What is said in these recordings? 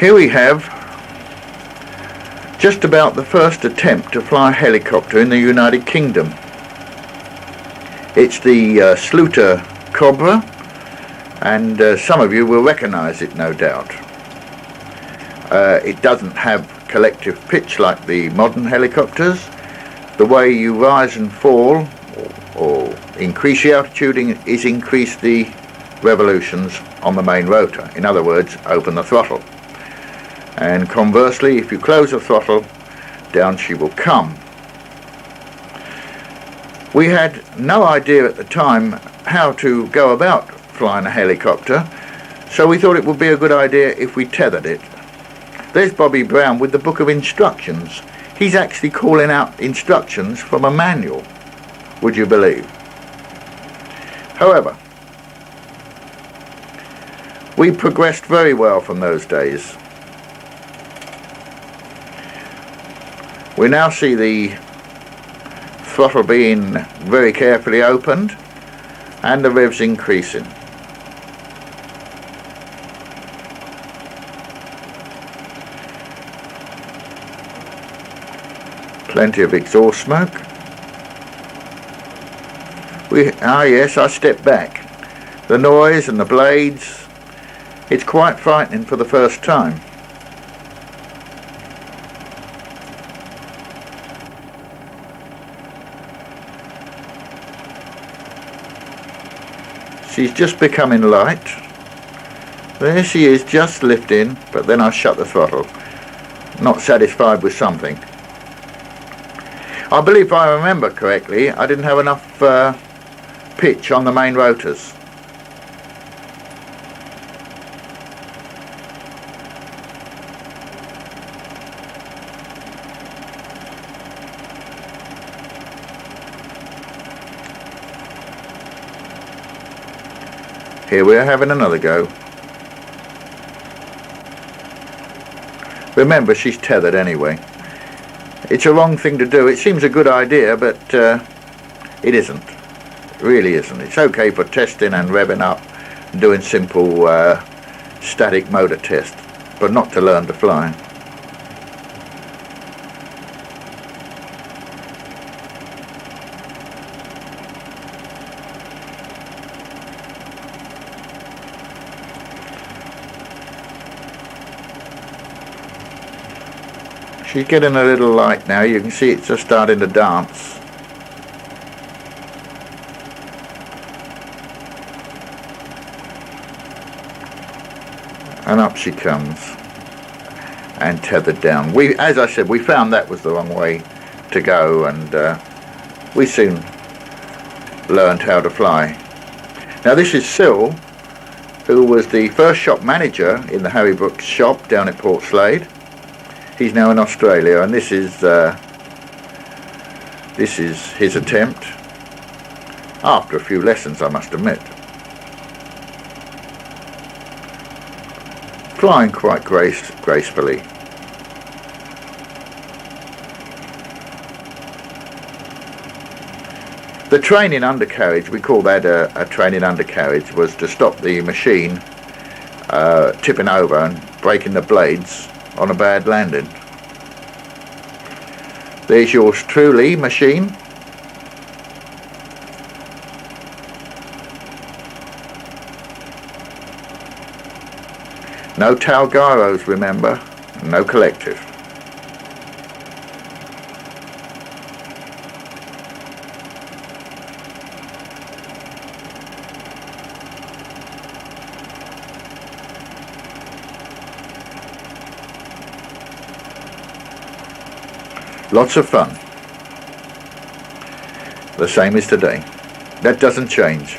Here we have just about the first attempt to fly a helicopter in the United Kingdom. It's the Sluter Cobra, and some of you will recognise it, no doubt. It doesn't have collective pitch like the modern helicopters. The way you rise and fall or increase the altitude is increase the revolutions on the main rotor. In other words, open the throttle. And conversely, if you close the throttle, down she will come. We had no idea at the time how to go about flying a helicopter, so we thought it would be a good idea if we tethered it. There's Bobby Brown with the book of instructions. He's actually calling out instructions from a manual, would you believe? However, we progressed very well from those days. We now see the throttle being very carefully opened and the revs increasing. Plenty of exhaust smoke. Yes, I stepped back. The noise and the blades, it's quite frightening for the first time. She's just becoming light. There she is, just lifting, but then I shut the throttle. Not satisfied with something. I believe if I remember correctly, I didn't have enough pitch on the main rotors. Here we are having another go. Remember, she's tethered anyway. It's a wrong thing to do. It seems a good idea, but it isn't. It really isn't. It's okay for testing and revving up and doing simple static motor tests, but not to learn to fly. She's getting a little light now. You can see it's just starting to dance. And up she comes. And tethered down. As I said, we found that was the wrong way to go, and we soon learned how to fly. Now this is Cyril, who was the first shop manager in the Harry Brooks shop down at Port Slade. He's now in Australia, and this is his attempt, after a few lessons, I must admit. Flying quite gracefully. The training undercarriage, we call that a training undercarriage, was to stop the machine tipping over and breaking the blades on a bad landing. There's yours truly, machine. No Talgaros, remember, no collective. Lots of fun. The same as today. That doesn't change.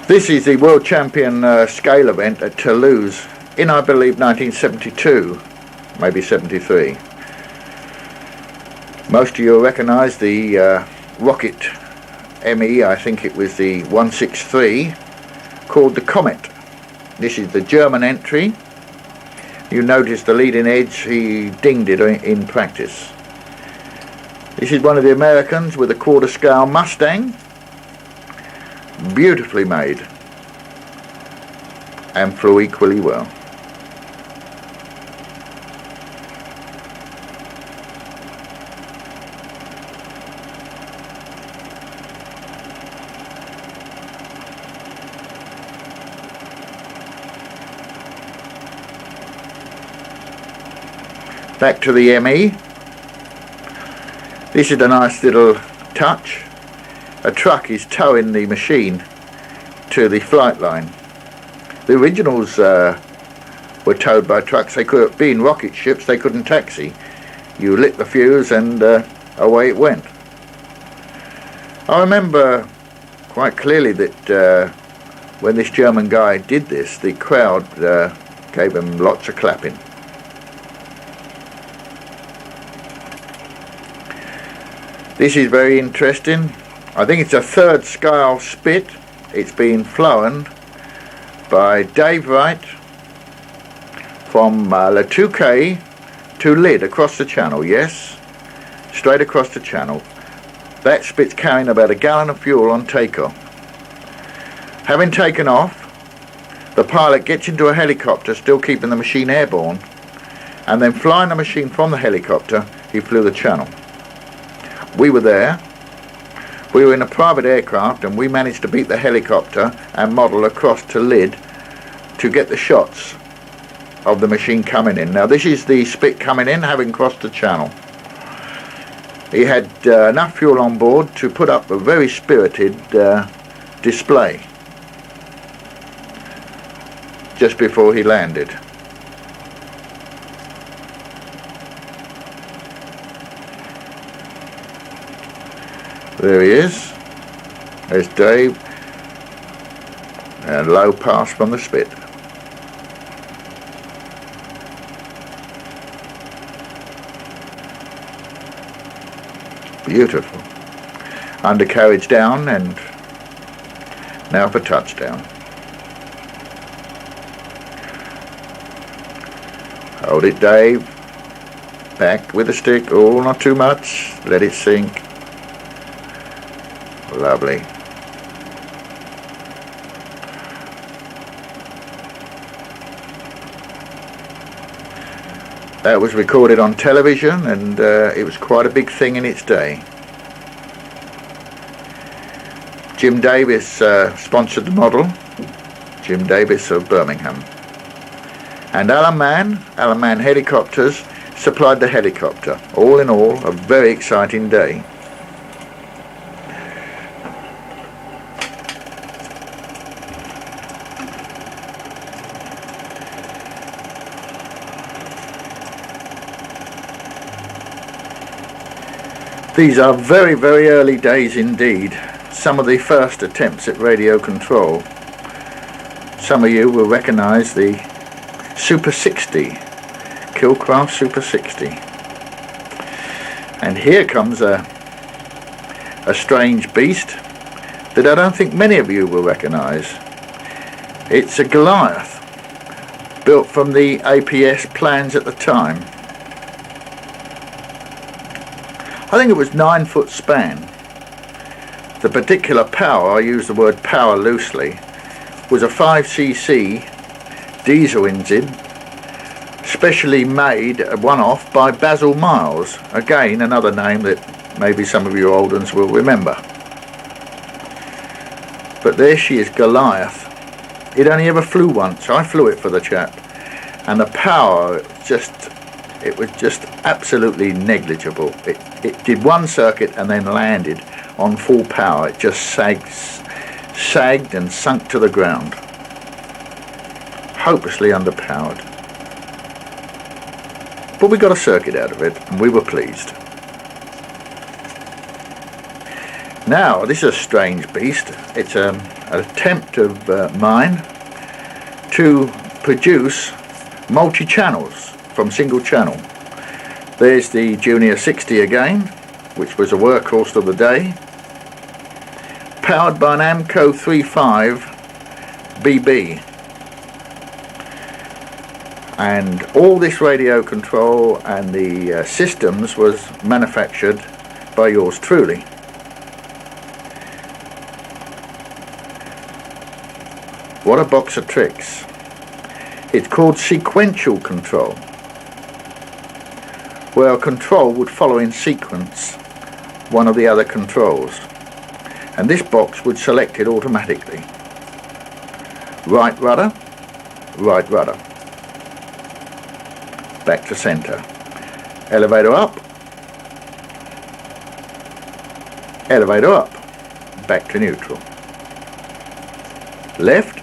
This is the World Champion scale event at Toulouse in, I believe, 1972. maybe 73. Most of you will recognise the rocket ME, I think it was the 163, called the Comet. This is the German entry. You notice the leading edge, he dinged it in practice. This is one of the Americans with a quarter scale Mustang, beautifully made and flew equally well. Back to the ME. This is a nice little touch. A truck is towing the machine to the flight line. The originals were towed by trucks. They could, being rocket ships, they couldn't taxi. You lit the fuse and away it went. I remember quite clearly that when this German guy did this, the crowd gave him lots of clapping. This is very interesting. I think it's a third scale Spit. It's been flown by Dave Wright from Le Touquet to Lyd across the channel. Yes, straight across the channel. That Spit's carrying about a gallon of fuel on takeoff. Having taken off, the pilot gets into a helicopter, still keeping the machine airborne, and then flying the machine from the helicopter, he flew the channel. We were there. We were in a private aircraft and we managed to beat the helicopter and model across to Lyd to get the shots of the machine coming in. Now this is the Spit coming in, having crossed the channel. He had enough fuel on board to put up a very spirited display just before he landed. There he is. There's Dave. And low pass from the Spit. Beautiful. Undercarriage down and now for touchdown. Hold it, Dave. Back with the stick. Oh, not too much. Let it sink. Lovely. That was recorded on television and it was quite a big thing in its day. Jim Davis sponsored the model. Jim Davis of Birmingham. And Alan Mann Helicopters supplied the helicopter. All in all, a very exciting day. These are very, very early days indeed. Some of the first attempts at radio control. Some of you will recognise the Super 60, Killcraft Super 60. And here comes a strange beast that I don't think many of you will recognise. It's a Goliath, built from the APS plans at the time. I think it was 9 foot span. The particular power, I use the word power loosely, was a 5cc diesel engine, specially made one-off by Basil Miles. Again, another name that maybe some of you old ones will remember. But there she is, Goliath. It only ever flew once. I flew it for the chap. And the power, it was just absolutely negligible. It did one circuit and then landed on full power. It just sagged and sunk to the ground. Hopelessly underpowered. But we got a circuit out of it and we were pleased. Now, this is a strange beast. It's an attempt of mine to produce multi-channels. from single channel. There's the Junior 60 again, which was a workhorse of the day, powered by an Amco 35 BB. And all this radio control and the systems was manufactured by yours truly. What a box of tricks. It's called sequential control, where a control would follow in sequence one of the other controls, and this box would select it automatically. Right rudder, right rudder, back to center, elevator up, elevator up, back to neutral, left,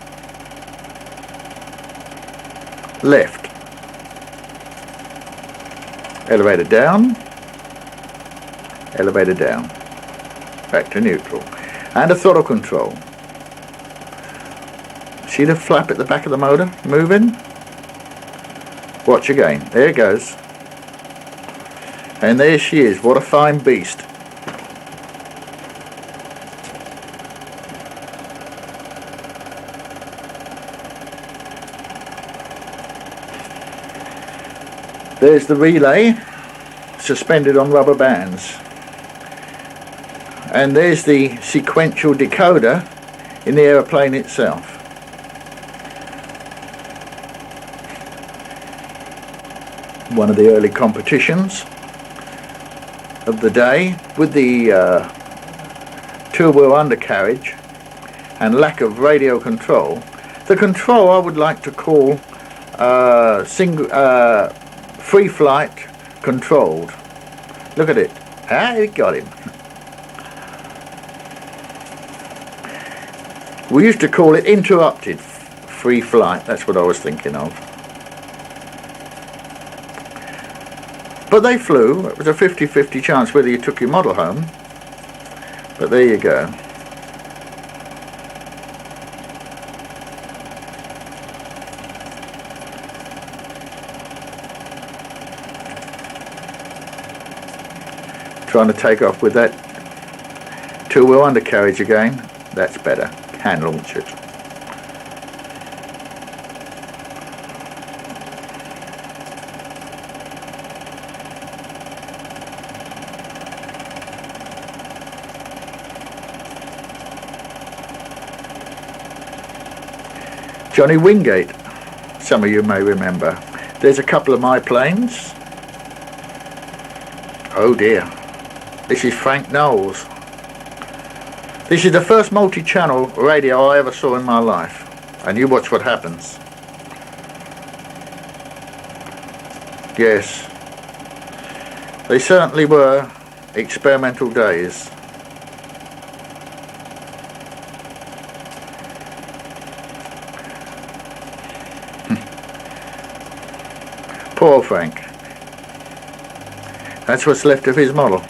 left, elevator down, elevator down, back to neutral, and a throttle control. See the flap at the back of the motor moving? Watch again, there it goes, and there she is. What a fine beast. There's the relay suspended on rubber bands, and there's the sequential decoder in the aeroplane itself. One of the early competitions of the day, with the two-wheel undercarriage and lack of radio control. The control I would like to call free flight controlled. Look at it. Ah, it got him. We used to call it interrupted free flight. That's what I was thinking of. But they flew. It was a 50-50 chance whether you took your model home. But there you go. Trying to take off with that two-wheel undercarriage again. That's better. Hand launch it. Johnny Wingate, some of you may remember. There's a couple of my planes. Oh dear. This is Frank Knowles. This is the first multi-channel radio I ever saw in my life. And you watch what happens. Yes. They certainly were experimental days. Poor old Frank. That's what's left of his model.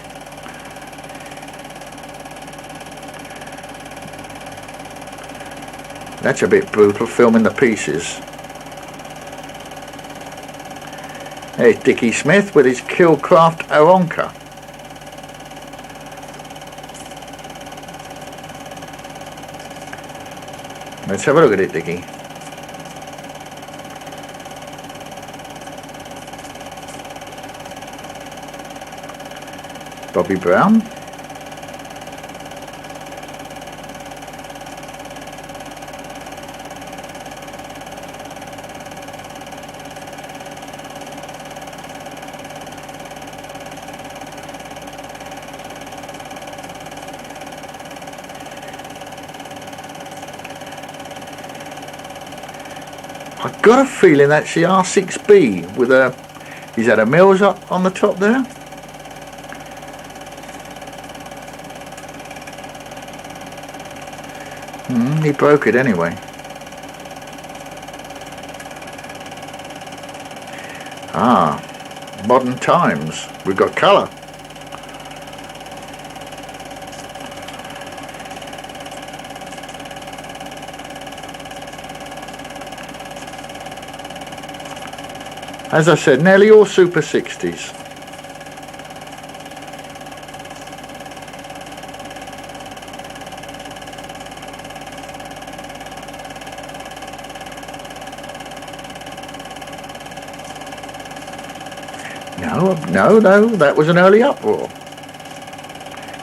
That's a bit brutal, filming the pieces. There's Dickie Smith with his Killcraft Aeronca. Let's have a look at it, Dickie. Bobby Brown. I've got a feeling that's the R6B with a... Is that a Mills up on the top there? He broke it anyway. Ah, modern times. We've got colour. As I said, nearly all Super 60s. No, that was an early uproar.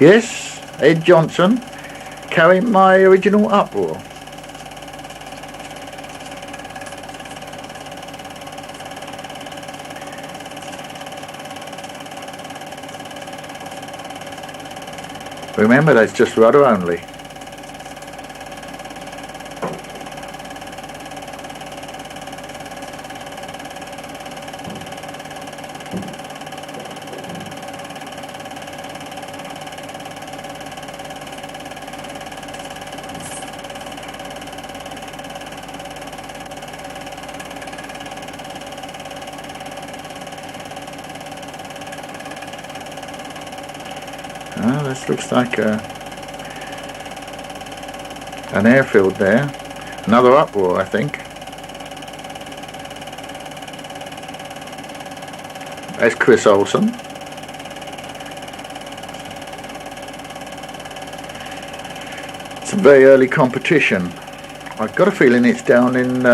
Yes, Ed Johnson carrying my original uproar. Remember, that's just rudder only. This looks like an airfield there. Another uproar, I think. There's Chris Olsen. It's a very early competition. I've got a feeling it's down in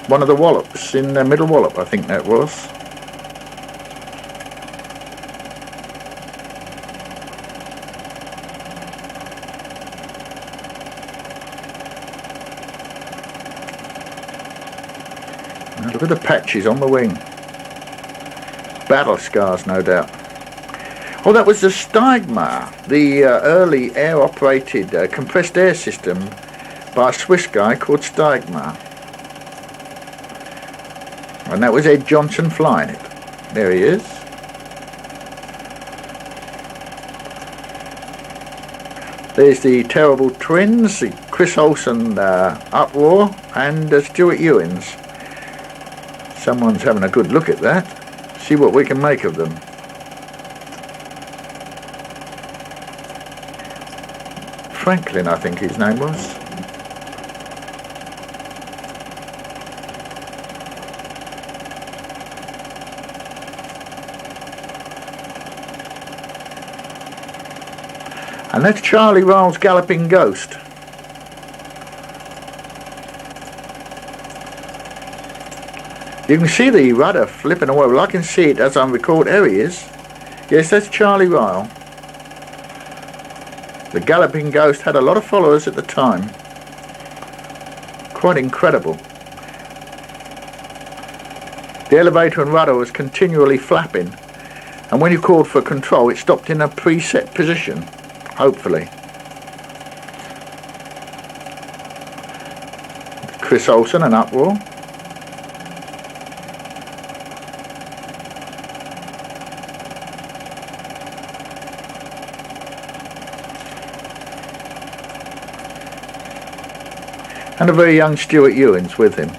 one of the wallops, in the middle wallop, I think that was. Look at the patches on the wing. Battle scars, no doubt. Oh, that was the Steigmar, the early air-operated compressed air system by a Swiss guy called Steigmar. And that was Ed Johnson flying it. There he is. There's the Terrible Twins, the Chris Olsen uproar, and Stuart Ewins. Someone's having a good look at that. See what we can make of them. Franklin, I think his name was. And that's Charlie Ryle's Galloping Ghost. You can see the rudder flipping away. Well, I can see it as I record. There he is. Yes, that's Charlie Ryle. The Galloping Ghost had a lot of followers at the time. Quite incredible. The elevator and rudder was continually flapping, and when you called for control, it stopped in a preset position, hopefully. Chris Olsen, an uproar. And a very young Stuart Ewins with him.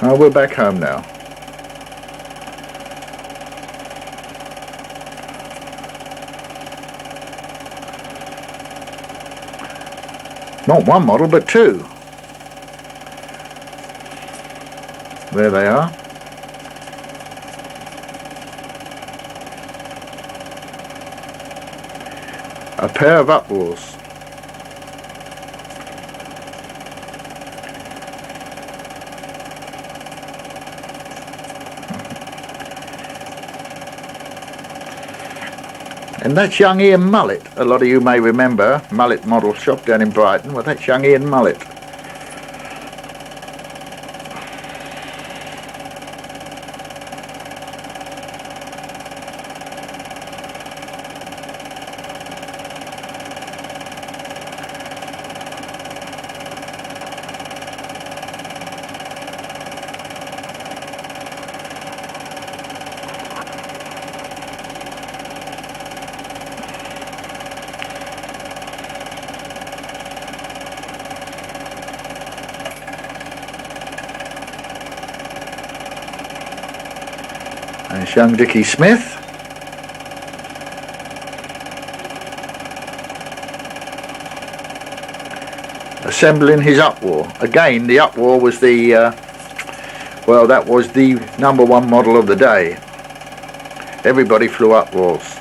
Oh, we're back home now. Not one model, but two. There they are. A pair of uproars. And that's young Ian Mullet. A lot of you may remember Mullet Model Shop down in Brighton. Well, that's young Ian Mullet. There's young Dickie Smith. Assembling his Upwar. Again, the Upwar was the, well, that was the #1 model of the day. Everybody flew Upwars.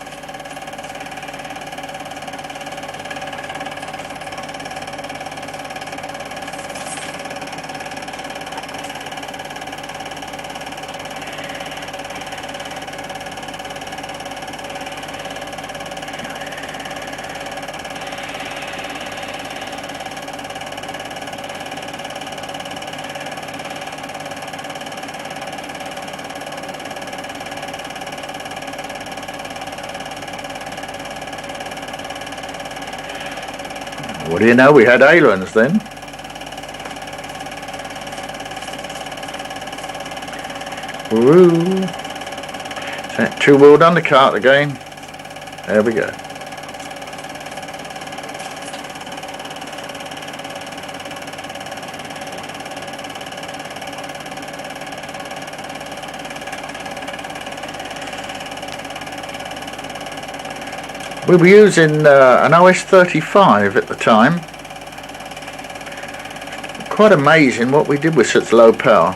What do you know, we had ailerons then. Woo! That two-wheeled undercart again. There we go. We were using an OS-35 at the time. Quite amazing what we did with such low power.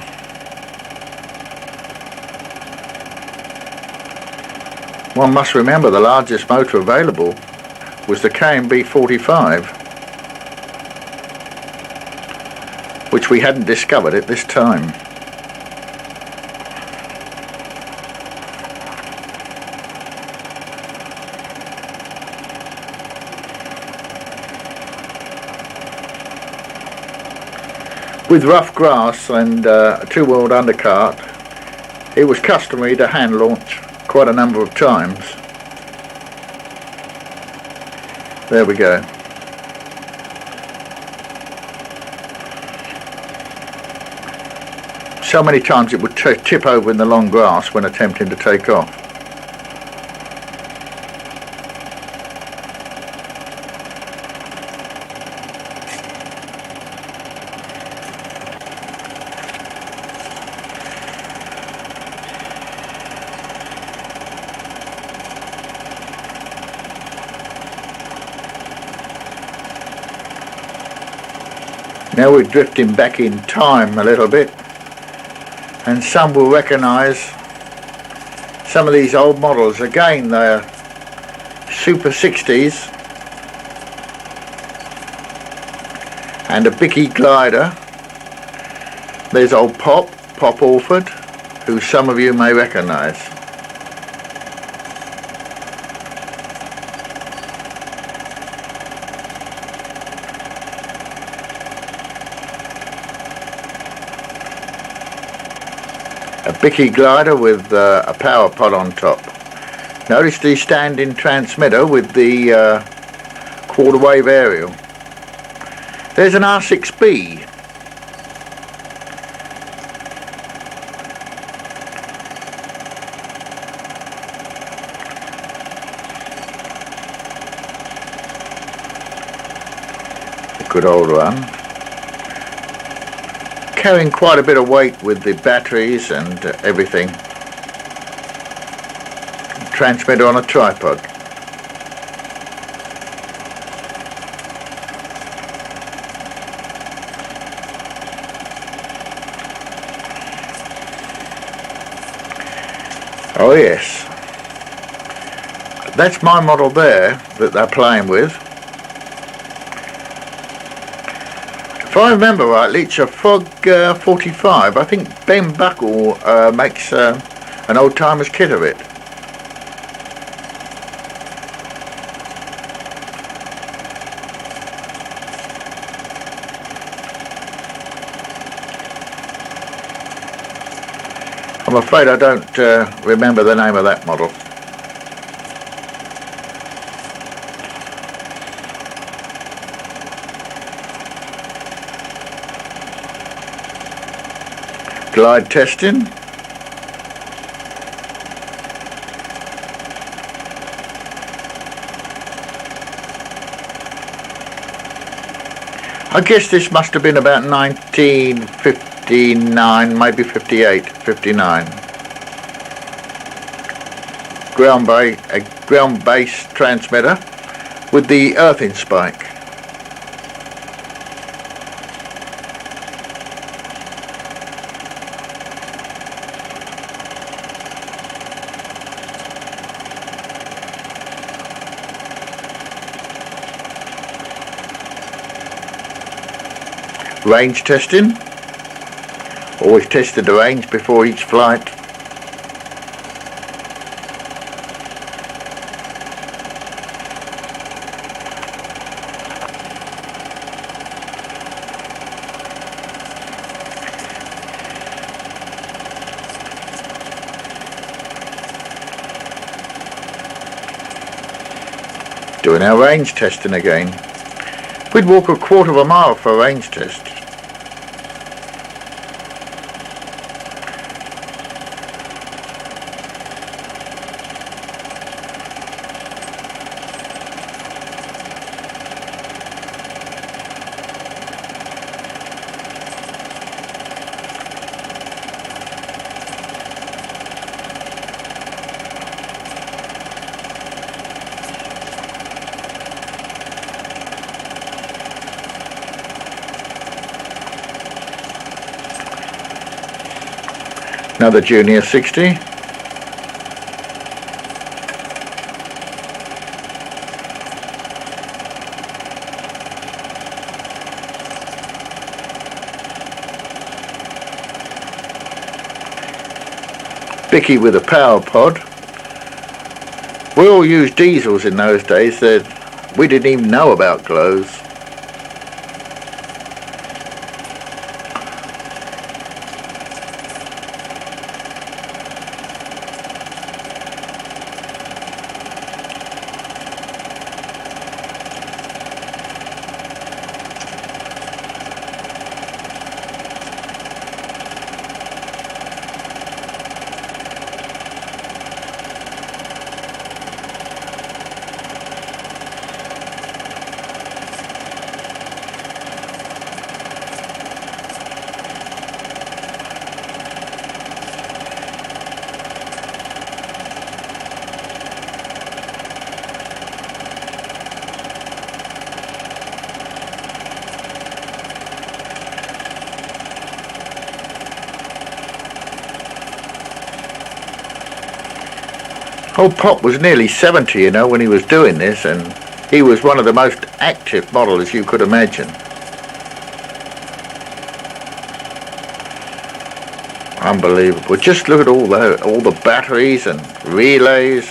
One must remember the largest motor available was the KMB 45, which we hadn't discovered at this time. With rough grass and a two-wheeled undercart, it was customary to hand launch quite a number of times. There we go. So many times it would tip over in the long grass when attempting to take off. Now we're drifting back in time a little bit, and some will recognise some of these old models. Again, they're Super 60s and a Bicky glider. There's old Pop Orford, who some of you may recognise. A Bicky glider with a power pod on top. Notice the standing transmitter with the quarter wave aerial. There's an R6B. A good old one. Carrying quite a bit of weight with the batteries and everything. Transmitter on a tripod. Oh yes, that's my model there that they're playing with. If I remember rightly, it's a Frog 45. I think Ben Buckle makes an old-timer's kit of it. I'm afraid I don't remember the name of that model. Glide testing. I guess this must have been about 1959, maybe 58, 59. ground-based transmitter with the earthing spike. Range testing. Always tested the range before each flight. Doing our range testing again. We'd walk a quarter of a mile for a range test. Another Junior 60. Bicky with a power pod. We all used diesels in those days. We didn't even know about glows. Old Pop was nearly 70, you know, when he was doing this, and he was one of the most active models you could imagine. Unbelievable. Just look at all the batteries and relays.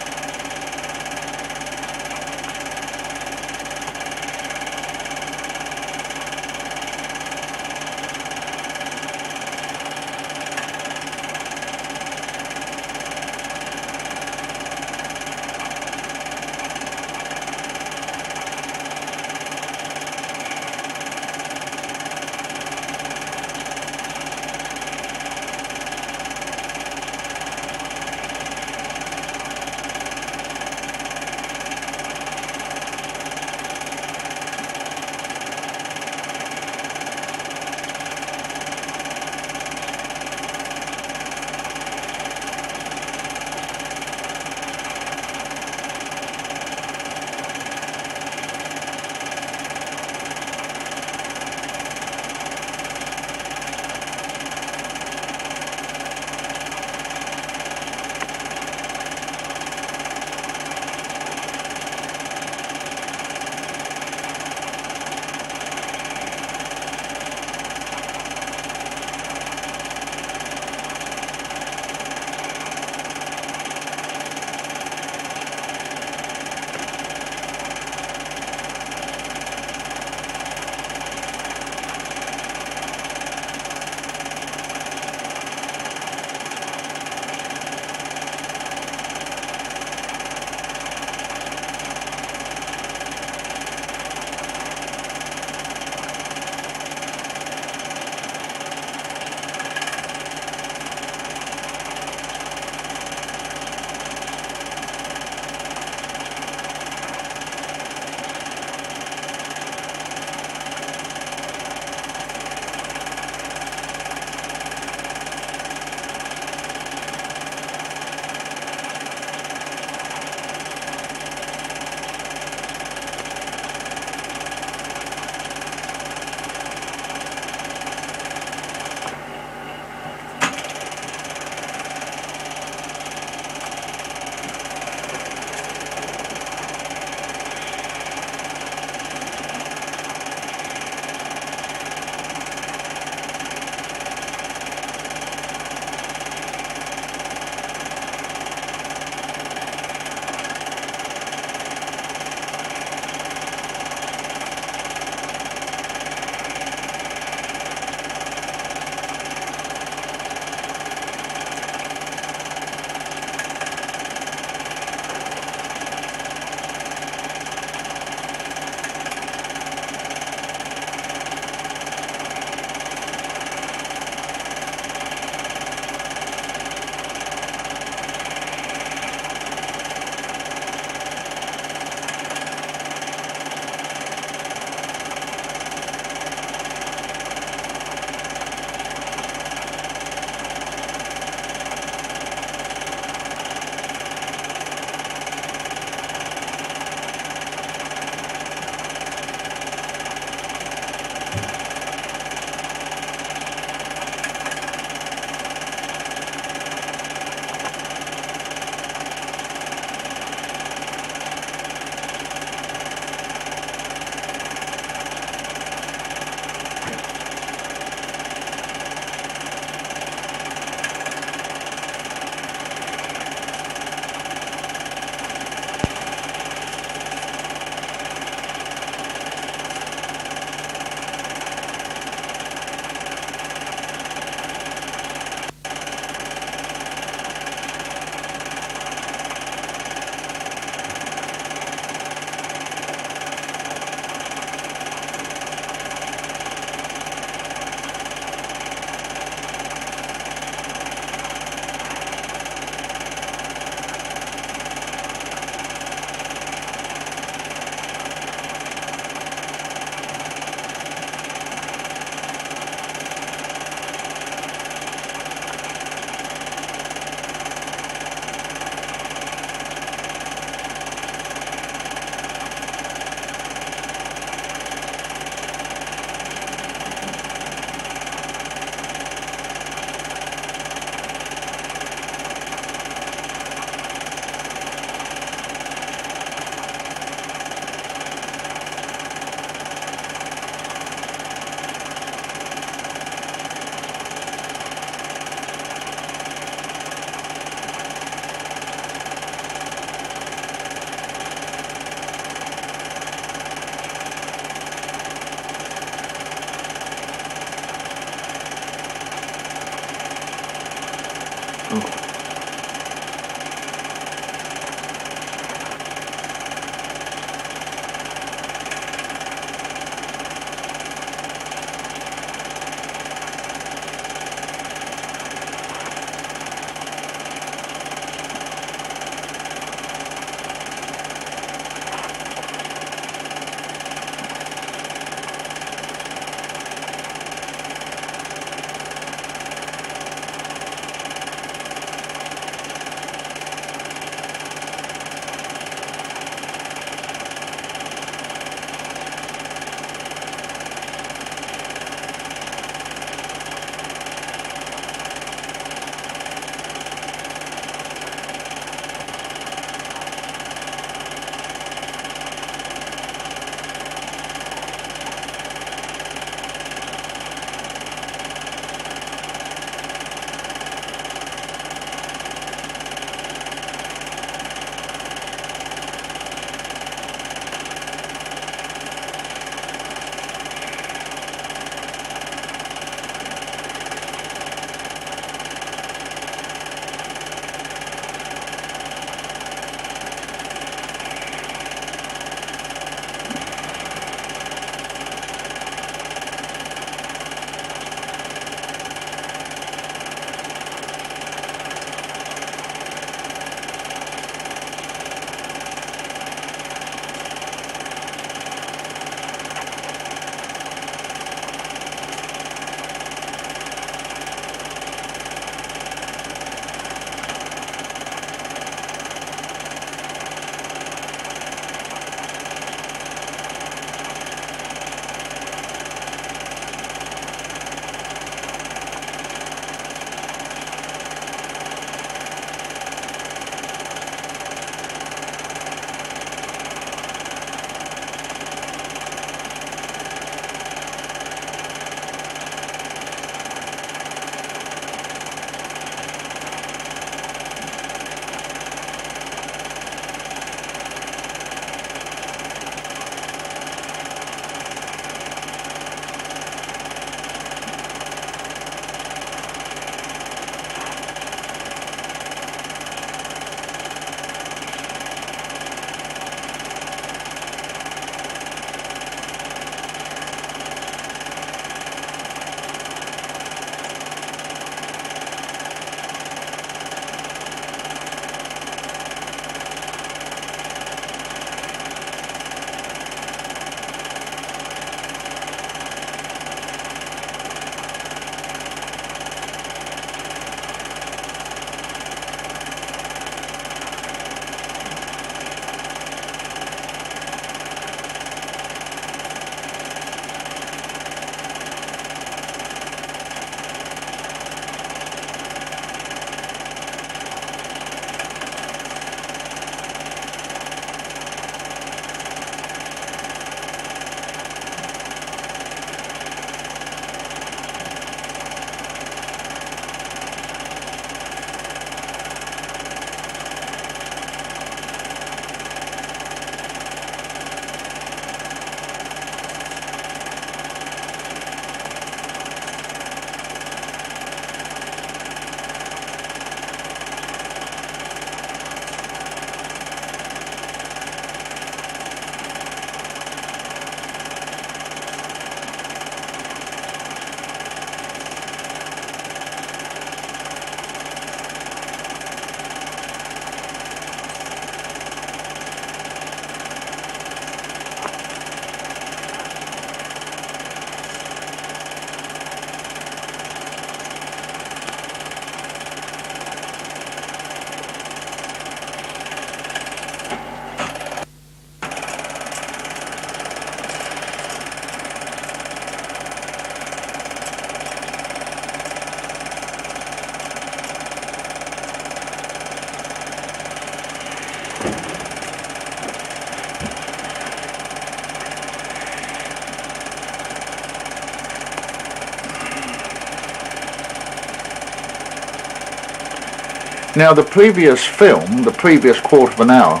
Now the previous film, the previous quarter of an hour,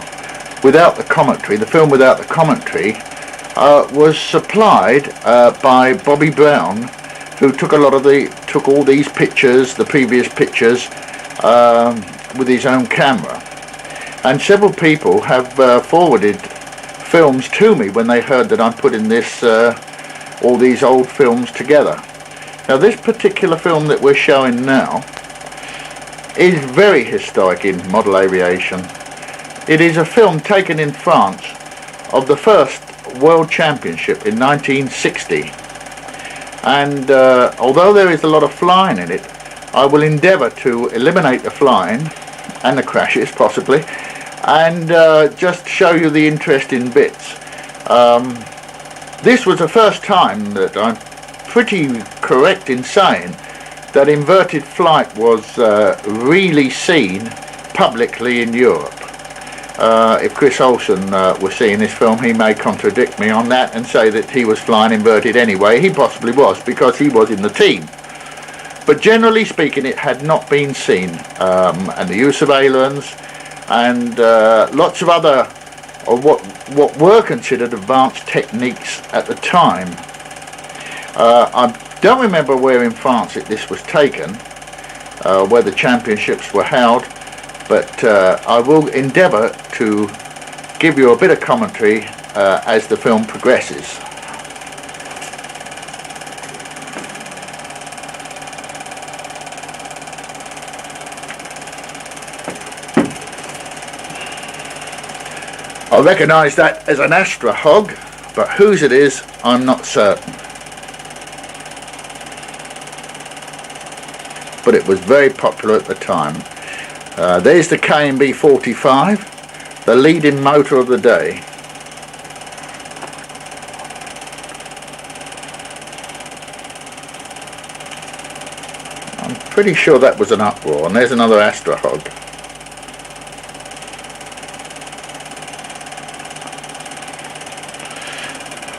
without the commentary, the film without the commentary, was supplied by Bobby Brown, who took all these pictures, the previous pictures, with his own camera. And several people have forwarded films to me when they heard that I'm putting this all these old films together. Now this particular film that we're showing now is very historic in model aviation. It is a film taken in France of the first World Championship in 1960. And although there is a lot of flying in it, I will endeavour to eliminate the flying and the crashes possibly, and just show you the interesting bits. This was the first time that I'm pretty correct in saying that inverted flight was really seen publicly in Europe. If Chris Olsen was seeing this film, he may contradict me on that and say that he was flying inverted anyway. He possibly was, because he was in the team. But generally speaking, it had not been seen. And the use of ailerons and lots of other, or what were considered advanced techniques at the time. I don't remember where in France this was taken, where the championships were held, but I will endeavour to give you a bit of commentary as the film progresses. I recognise that as an Astra hog, but whose it is, I'm not certain. But it was very popular at the time. There's the KMB 45, the leading motor of the day. I'm pretty sure that was an uproar, and there's another Astra hog.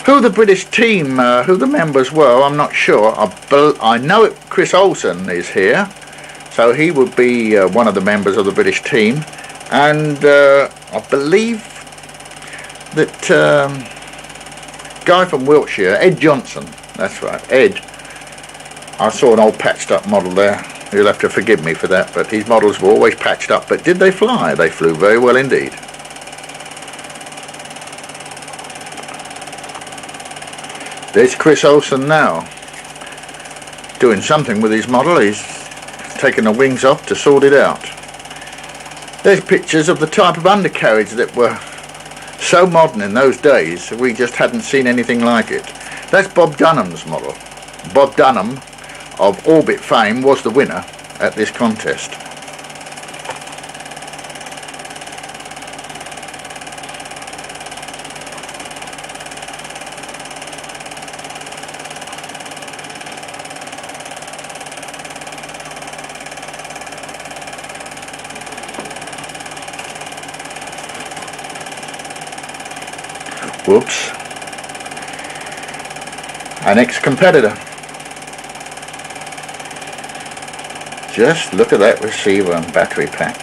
Who the British team, who the members were, I'm not sure. I know Chris Olsen is here, so he would be one of the members of the British team. And I believe that guy from Wiltshire, Ed Johnson, that's right, Ed. I saw an old patched up model there. You'll have to forgive me for that, but his models were always patched up. But did they fly? They flew very well indeed. There's Chris Olsen now, doing something with his model. He's taken the wings off to sort it out. There's pictures of the type of undercarriage that were so modern in those days, we just hadn't seen anything like it. That's Bob Dunham's model. Bob Dunham of Orbit fame was the winner at this contest. Whoops. An ex-competitor. Just look at that receiver and battery pack.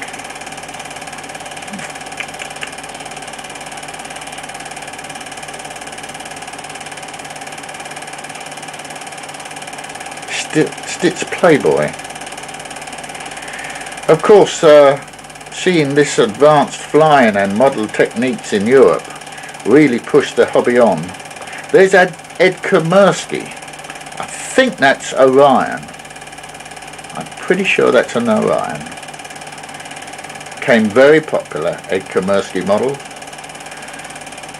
Stitz Playboy. Of course, seeing this advanced flying and model techniques in Europe really pushed the hobby on. There's Ed Komersky. I think that's Orion. I'm pretty sure that's an Orion. Came very popular, Ed Komersky model.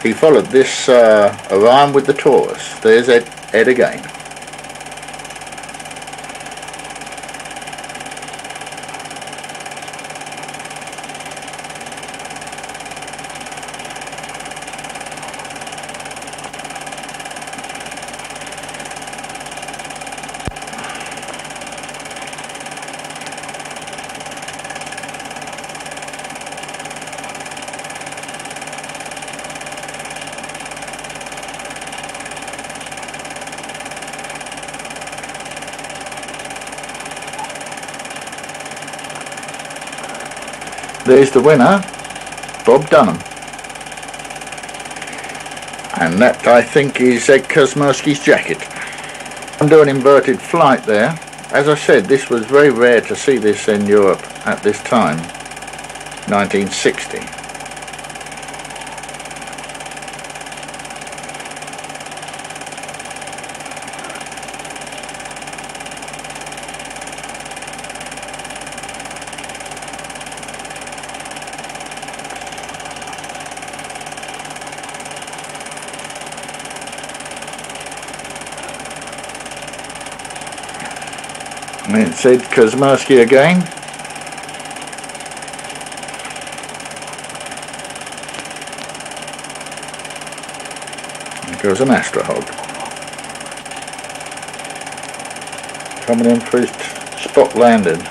He followed this Orion with the Taurus. There's Ed again. There's the winner, Bob Dunham. And that, I think, is Ed Komersky's jacket. I'm doing inverted flight there, As I said, this was very rare to see this in Europe at this time, 1960. And it said Kosmersky again. There goes an Astrahog. Coming in for his spot landing.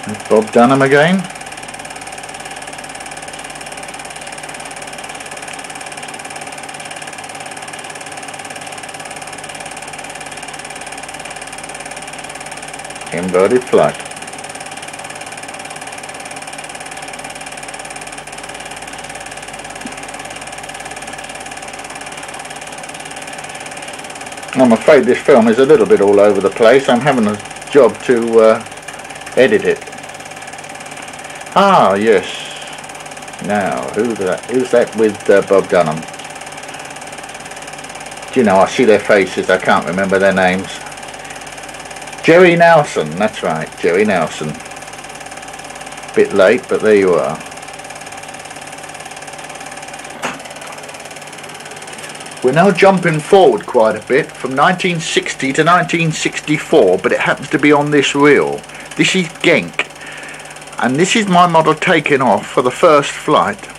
There's Bob Dunham again. Inverted flag. I'm afraid this film is a little bit all over the place. I'm having a job to edit it. Ah, yes. Now, who's that with Bob Dunham? Do you know, I see their faces, I can't remember their names. Jerry Nelson, that's right, Jerry Nelson. Bit late, but there you are. We're now jumping forward quite a bit from 1960 to 1964, but it happens to be on this reel. This is Genk, and this is my model taking off for the first flight.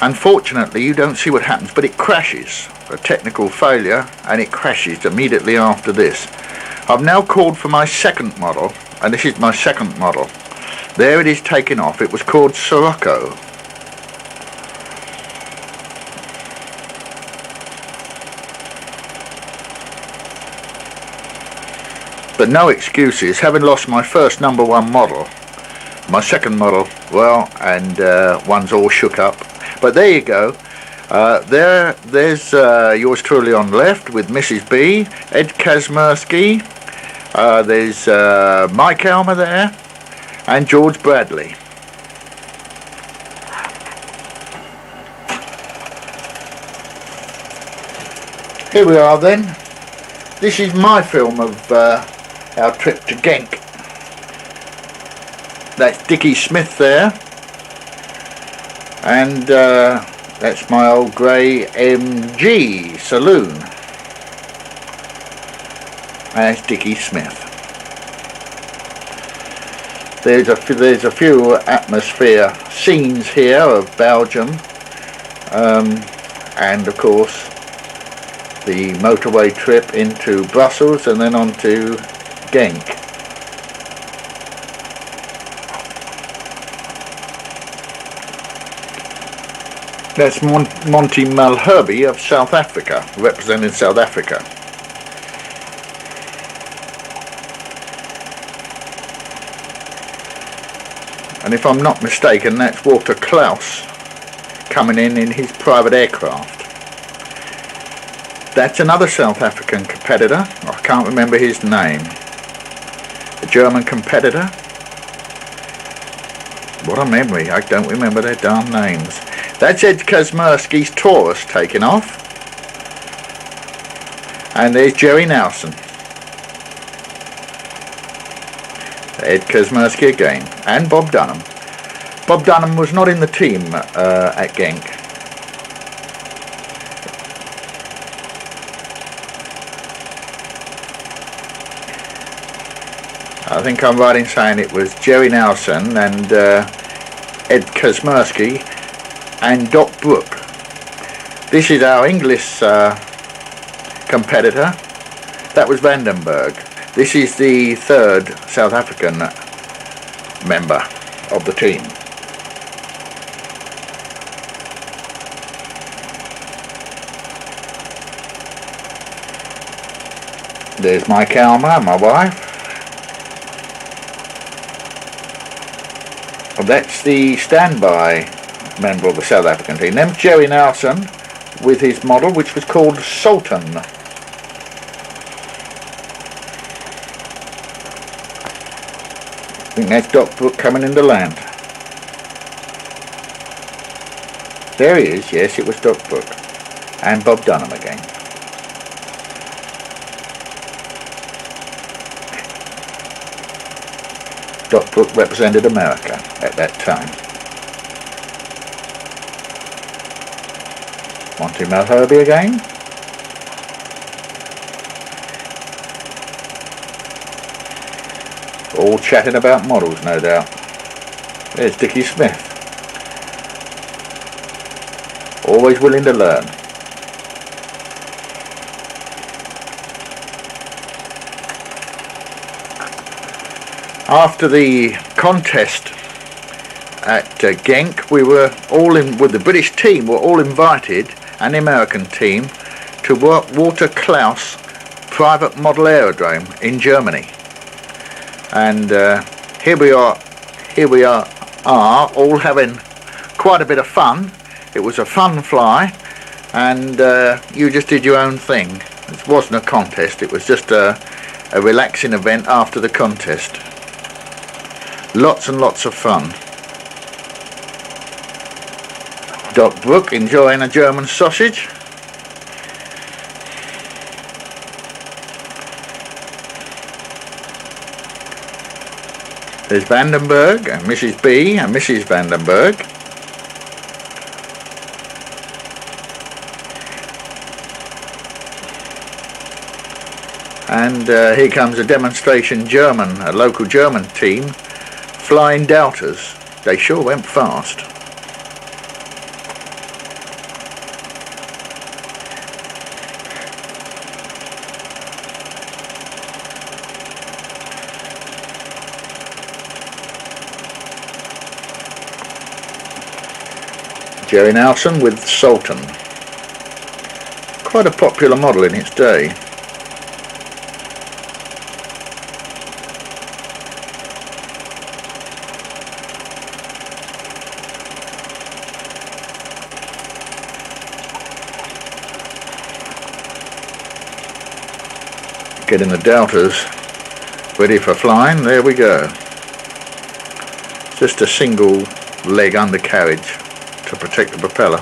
Unfortunately, you don't see what happens, but it crashes. A technical failure, and it crashes immediately after this. I've now called for my second model, and this is my second model. There it is taking off. It was called Sirocco. But no excuses, having lost my first #1 model. My second model, well, and one's all shook up. But there you go. There's yours truly on the left with Mrs. B, Ed Kosmersky. There's Mike Elmer there, and George Bradley. Here we are then. This is my film of our trip to Genk. That's Dickie Smith there, and that's my old grey MG saloon. That's Dickie Smith. There's a few atmosphere scenes here of Belgium, and of course the motorway trip into Brussels and then on to Genk. That's Monty Malherbe of South Africa, representing South Africa. And if I'm not mistaken, that's Walter Klaus coming in his private aircraft. That's another South African competitor. I can't remember his name. A German competitor. What a memory. I don't remember their darn names. That's Ed Kosmersky's Taurus taking off. And there's Jerry Nelson. Ed Kosmersky again. And Bob Dunham. Bob Dunham was not in the team at Genk. I think I'm right in saying it was Jerry Nelson and Ed Kosmersky and Doc Brooke. This is our English competitor. That was Vandenberg. This is the third South African member of the team. There's Mike Elmer, my wife. And that's the standby member of the South African team. Then Jerry Nelson with his model, which was called Sultan. I think that's Doc Brooke coming into land. There he is, yes, it was Doc Brooke. And Bob Dunham again. Doc Brooke represented America at that time. Monty Malherbe again. All chatting about models, no doubt. There's Dickie Smith. Always willing to learn. After the contest at Genk, we were all in with the British team. Were all invited, and the American team, to Walter Klaus Private Model Aerodrome in Germany. And here we are, all having quite a bit of fun. It was a fun fly, and you just did your own thing. It wasn't a contest. It was just a relaxing event after the contest. Lots and lots of fun. Doc Brooke enjoying a German sausage. There's Vandenberg and Mrs. B and Mrs. Vandenberg. And here comes a demonstration a local German team, flying doubters. They sure went fast. Jerry Nelson with Sultan. Quite a popular model in its day. Getting the doubters ready for flying. There we go. Just a single leg undercarriage to protect the propeller.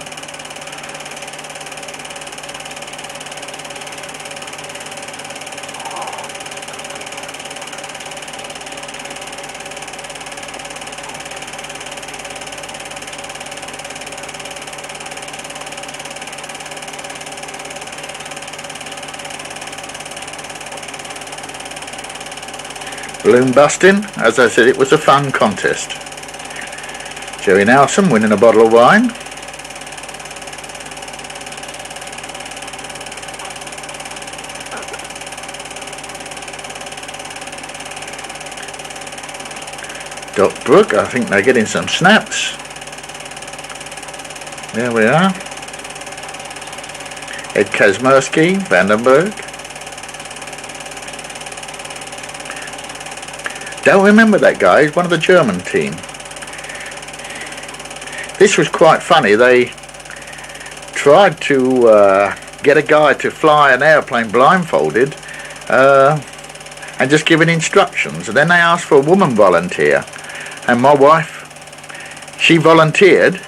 Balloon busting, as I said, it was a fun contest. Jerry Nelson winning a bottle of wine. Doc Brooke, I think they're getting some snaps. There we are. Ed Kazmersky, Vandenberg. Don't remember that guy, he's one of the German team. This was quite funny. They tried to get a guy to fly an airplane blindfolded and just giving instructions. And then they asked for a woman volunteer. And my wife, she volunteered,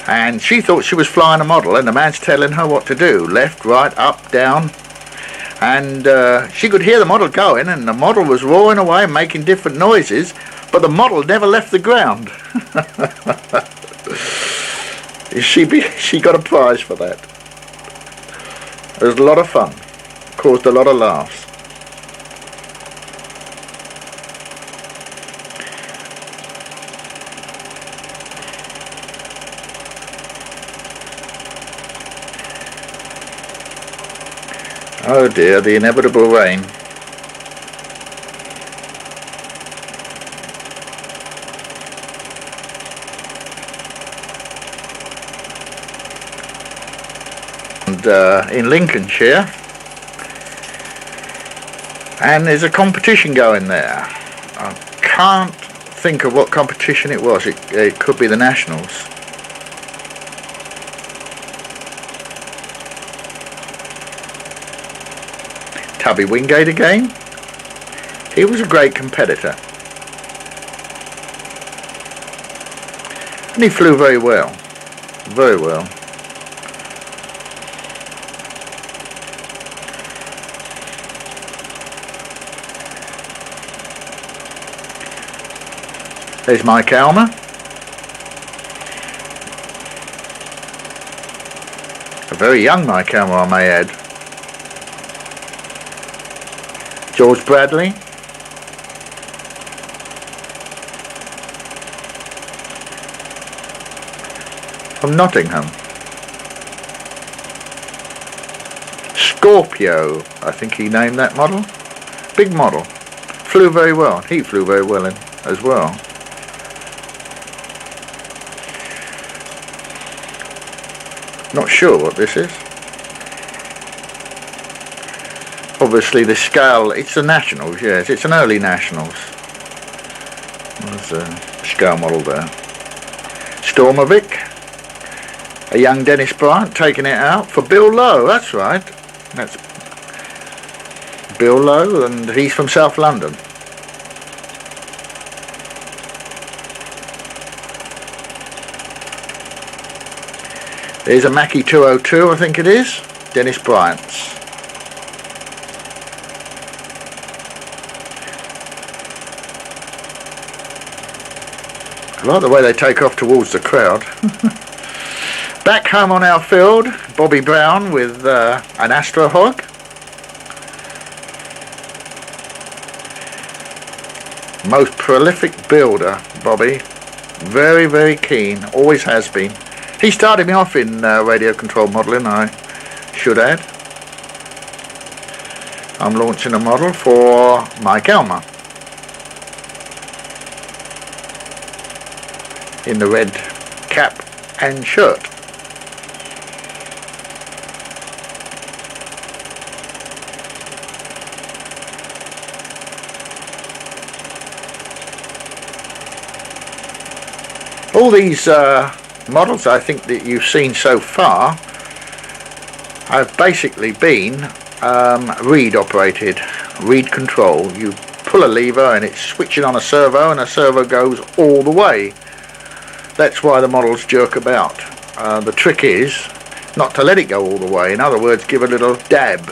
and she thought she was flying a model, and the man's telling her what to do. Left, right, up, down. And she could hear the model going, and the model was roaring away and making different noises, but the model never left the ground. She got a prize for that. It was a lot of fun. Caused a lot of laughs. Oh dear, the inevitable rain. And in Lincolnshire, and there's a competition going there. I can't think of what competition it was. It could be the Nationals. Tubby Wingate again. He was a great competitor. And he flew very well. Very well. There's Mike Almer. A very young Mike Almer, I may add. George Bradley. From Nottingham. Scorpio, I think he named that model. Big model. Flew very well. He flew very well as well. Not sure what this is. Obviously the scale, it's the Nationals, yes, it's an early Nationals. There's a scale model there. Stormovic, a young Dennis Bryant taking it out for Bill Lowe, that's right. That's Bill Lowe, and he's from South London. There's a Mackie 202, I think it is, Dennis Bryant's. I like the way they take off towards the crowd. Back home on our field, Bobby Brown with an Astro Hog. Most prolific builder, Bobby. Very, very keen, always has been. He started me off in radio control modelling, I should add. I'm launching a model for Mike Elmer in the red cap and shirt. All these models I think that you've seen so far have basically been reed operated, reed control. You pull a lever and it's switching on a servo, and a servo goes all the way. That's why the models jerk about. The trick is not to let it go all the way. In other words, give a little dab.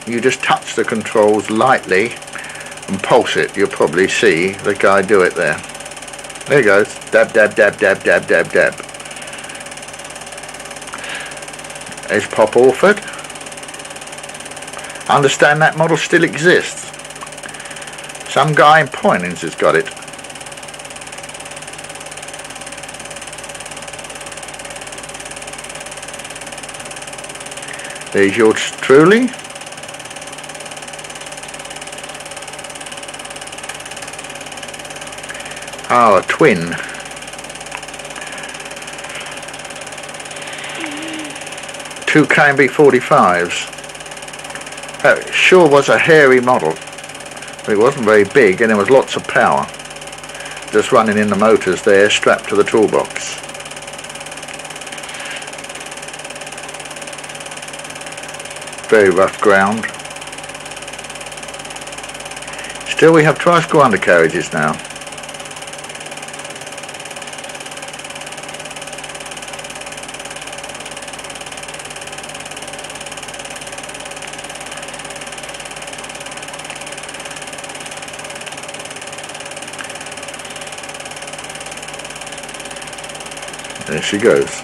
You just touch the controls lightly and pulse it. You'll probably see the guy do it there. There he goes. Dab, dab, dab, dab, dab, dab, dab. There's Pop Orford. Understand that model still exists. Some guy in Poynings has got it. There's yours truly. Oh, a twin. Two KMB 45s. That sure was a hairy model. It wasn't very big and there was lots of power. Just running in the motors there, strapped to the toolbox. Very rough ground. Still we have tricycle undercarriages now. There she goes.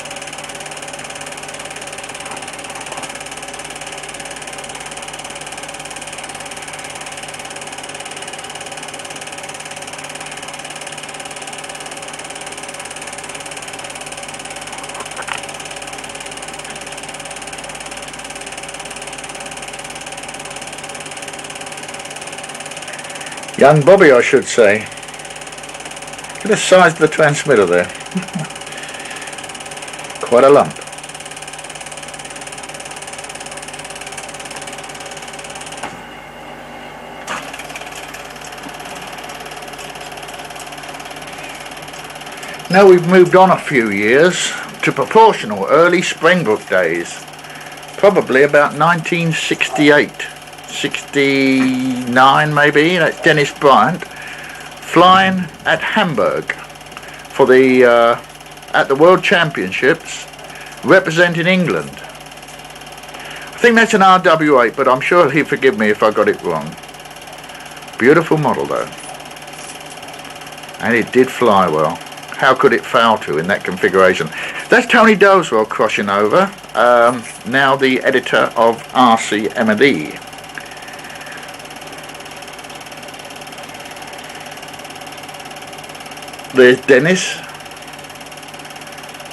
Young Bobby, I should say. Look at the size of the transmitter there. Quite a lump. Now we've moved on a few years to proportional early Springbrook days, probably about 1968, 69 maybe. That's Dennis Bryant flying at Hamburg for the at the World Championships representing England. I think that's an RW8, but I'm sure he'll forgive me if I got it wrong. Beautiful model though, and it did fly well. How could it fail to in that configuration? That's Tony Doswell crossing over, now the editor of RC M&E. There's Dennis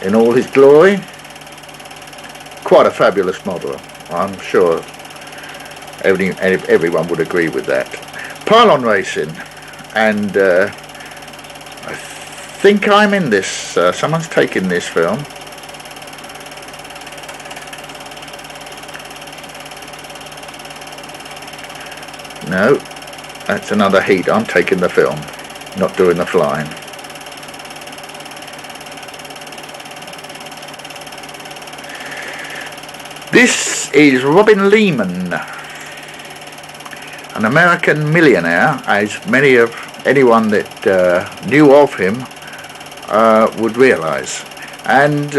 in all his glory. Quite a fabulous model. I'm sure everyone would agree with that. Pylon racing, and I think I'm in this. Someone's taking this film. No, that's another heat. I'm taking the film, not doing the flying. This is Robin Lehman, an American millionaire, as many of anyone that knew of him would realise. And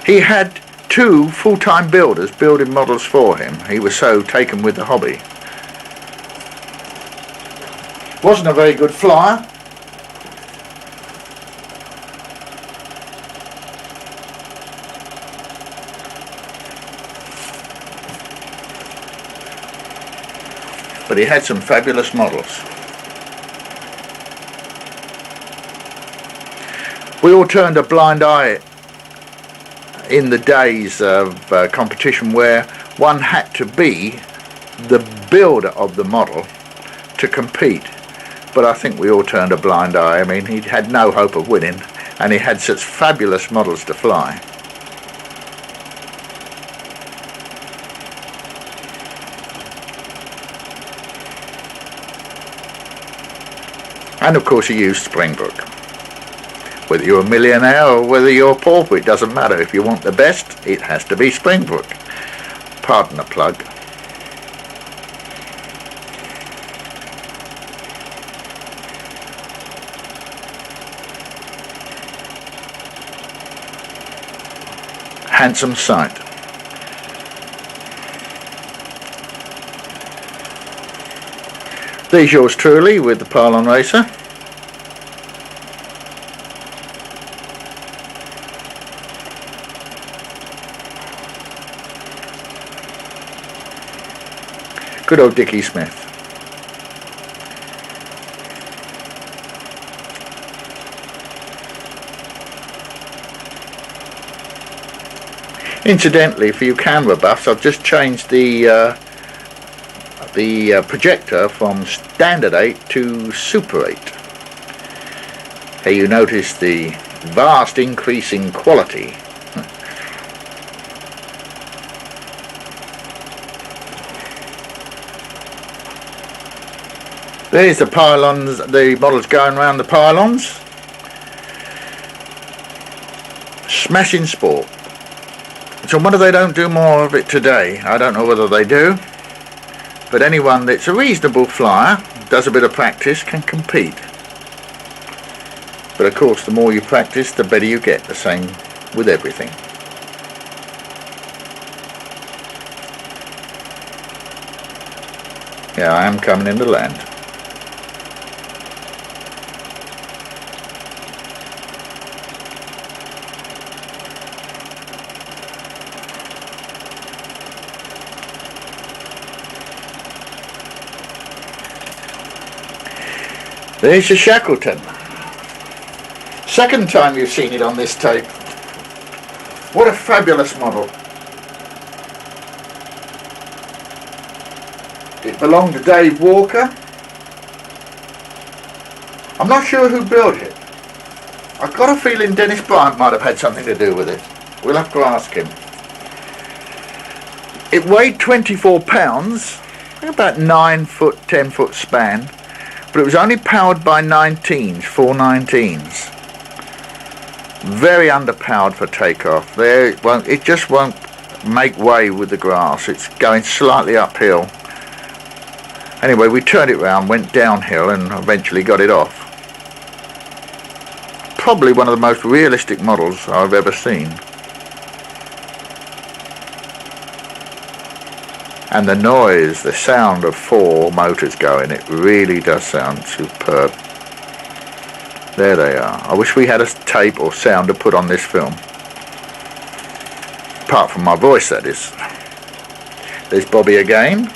he had two full-time builders building models for him. He was so taken with the hobby. Wasn't a very good flyer. But he had some fabulous models. We all turned a blind eye in the days of competition where one had to be the builder of the model to compete. But I think we all turned a blind eye. I mean, he had no hope of winning, and he had such fabulous models to fly. And of course he used Springbrook. Whether you're a millionaire or whether you're a pauper, it doesn't matter. If you want the best, it has to be Springbrook. Pardon the plug. Handsome sight. There's yours truly with the Pylon Racer. Good old Dickie Smith. Incidentally, for you camera buffs, I've just changed the projector from Standard 8 to Super 8. Here you notice the vast increase in quality. There's the pylons, the models going around the pylons. Smashing sport. So whether they don't do more of it today, I don't know whether they do. But anyone that's a reasonable flyer, does a bit of practice, can compete. But of course, the more you practice, the better you get. The same with everything. Yeah, I am coming into land. There's your Shackleton. Second time you've seen it on this tape. What a fabulous model. It belonged to Dave Walker. I'm not sure who built it. I've got a feeling Dennis Bryant might have had something to do with it. We'll have to ask him. It weighed 24 pounds, about 9 foot, 10 foot span. But it was only powered by 19s, 419s. Very underpowered for takeoff. It just won't make way with the grass. It's going slightly uphill. Anyway, we turned it round, went downhill, and eventually got it off. Probably one of the most realistic models I've ever seen. And the noise, the sound of 4 motors going, it really does sound superb. There they are. I wish we had a tape or sound to put on this film. Apart from my voice, that is. There's Bobby again.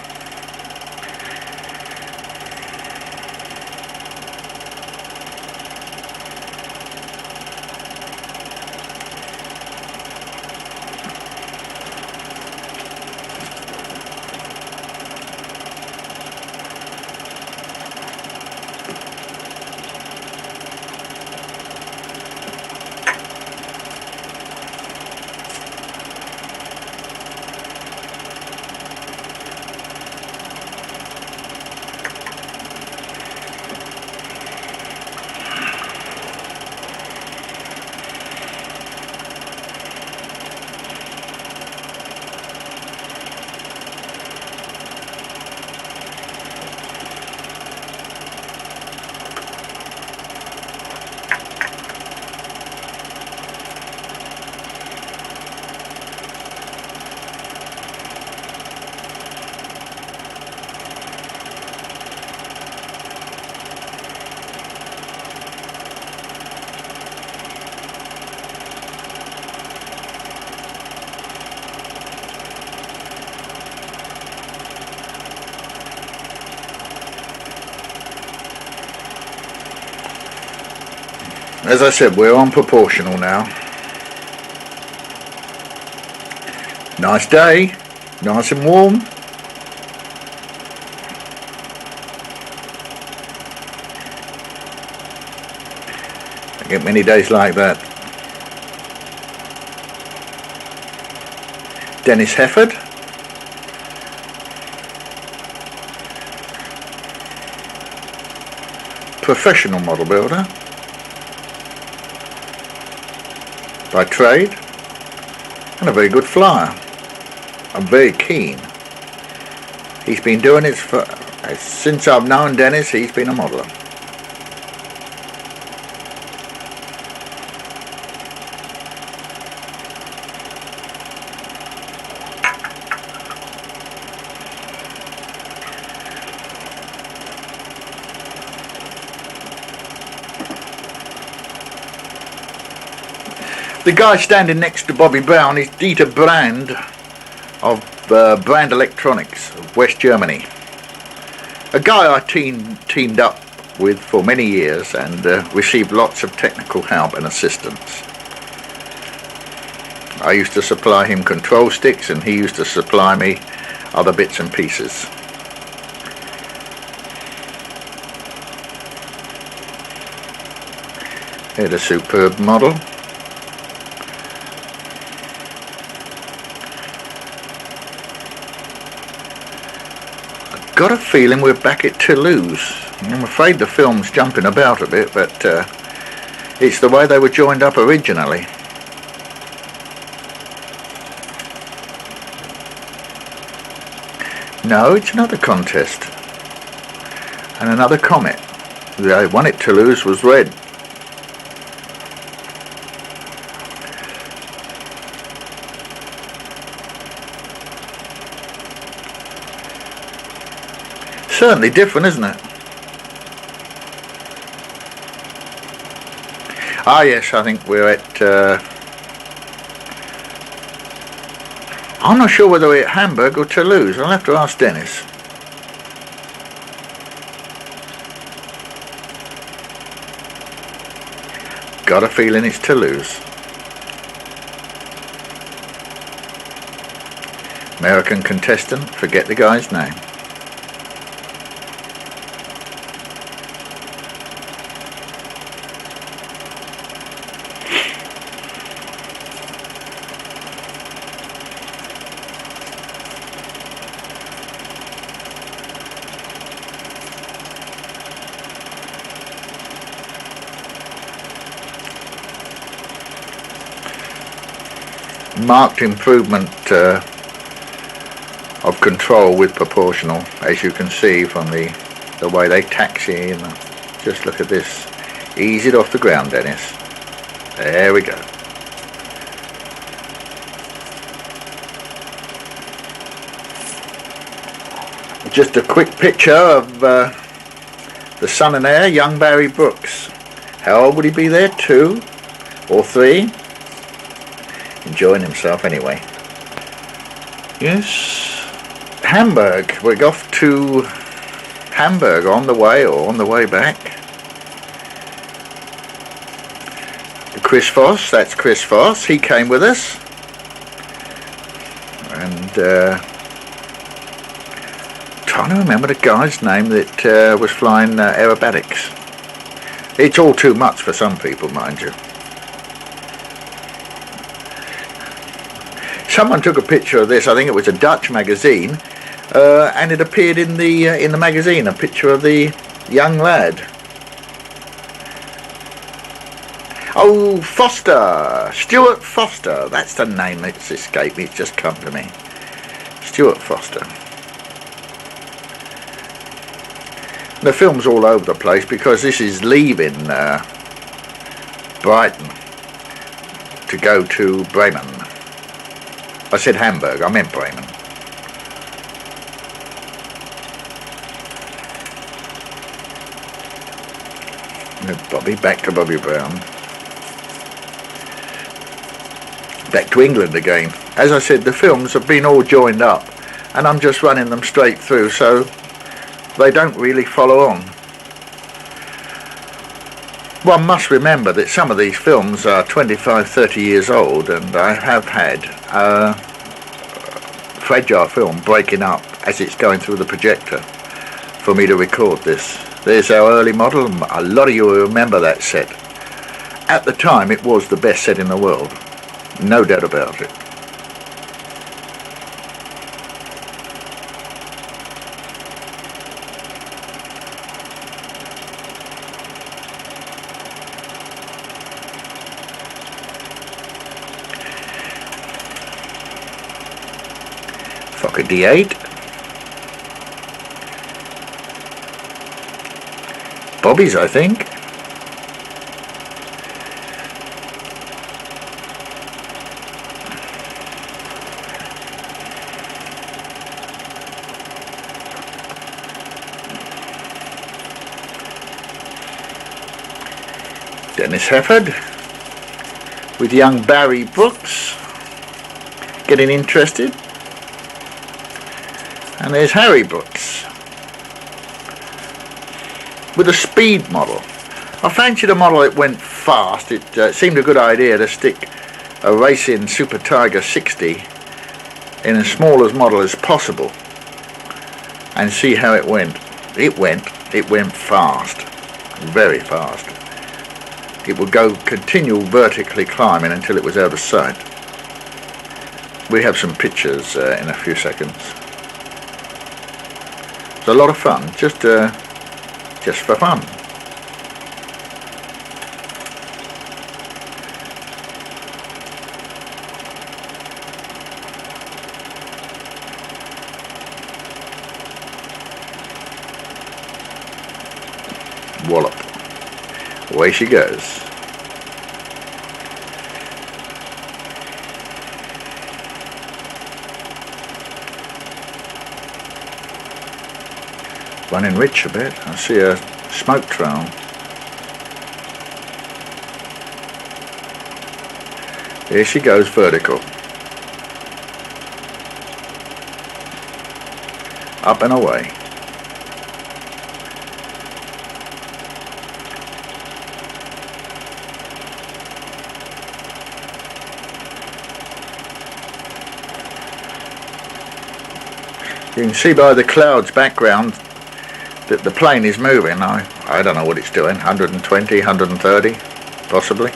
As I said, we're on proportional now. Nice day, nice and warm. I get many days like that. Dennis Hefford. Professional model builder by trade, and a very good flyer. I'm very keen. He's been doing it since I've known Dennis. He's been a modeler. The guy standing next to Bobby Brown is Dieter Brand of Brand Electronics of West Germany. A guy I teamed up with for many years and received lots of technical help and assistance. I used to supply him control sticks and he used to supply me other bits and pieces. Here's a superb model. Got a feeling we're back at Toulouse. I'm afraid the film's jumping about a bit, but it's the way they were joined up originally. No, it's another contest. And another comet. The one at Toulouse was red. Certainly different, isn't it? Ah yes, I think we're at I'm not sure whether we're at Hamburg or Toulouse. I'll have to ask Dennis. Got a feeling it's Toulouse. American contestant, forget the guy's name. marked improvement of control with proportional, as you can see from the way they taxi. And just look at this. Ease it off the ground, Dennis. There we go. Just a quick picture of the son and heir, young Barry Brooks. How old would he be there? 2 or 3? Enjoying himself anyway. Yes. Hamburg. We're off to Hamburg on the way or on the way back. Chris Foss, that's Chris Foss. He came with us. And trying to remember the guy's name that was flying aerobatics. It's all too much for some people, mind you. Someone took a picture of this. I think it was a Dutch magazine, and it appeared in the magazine, a picture of the young lad. Oh, Foster, Stuart Foster. That's the name that's escaped me. It's just come to me. Stuart Foster. The film's all over the place because this is leaving Brighton to go to Bremen. I said Hamburg, I meant Bremen. Back to Bobby Brown. Back to England again. As I said, the films have been all joined up and I'm just running them straight through, so they don't really follow on. One must remember that some of these films are 25-30 years old, and I have had a fragile film breaking up as it's going through the projector for me to record this. There's our early model. A lot of you will remember that set. At the time it was the best set in the world, no doubt about it. Fokker D8. Bobby's, I think. Dennis Hefford with young Barry Brooks getting interested. And there's Harry Brooks with a speed model. I fancied a model that went fast. It seemed a good idea to stick a racing Super Tiger 60 in as small a model as possible and see how it went. It went fast, very fast. It would go continual vertically climbing until it was out of sight. We have some pictures in a few seconds. It's a lot of fun, just for fun. Wallop. Away she goes. Running rich a bit. I see a smoke trail. Here she goes vertical. Up and away. You can see by the clouds background that the plane is moving. I don't know what it's doing, 120, 130 possibly.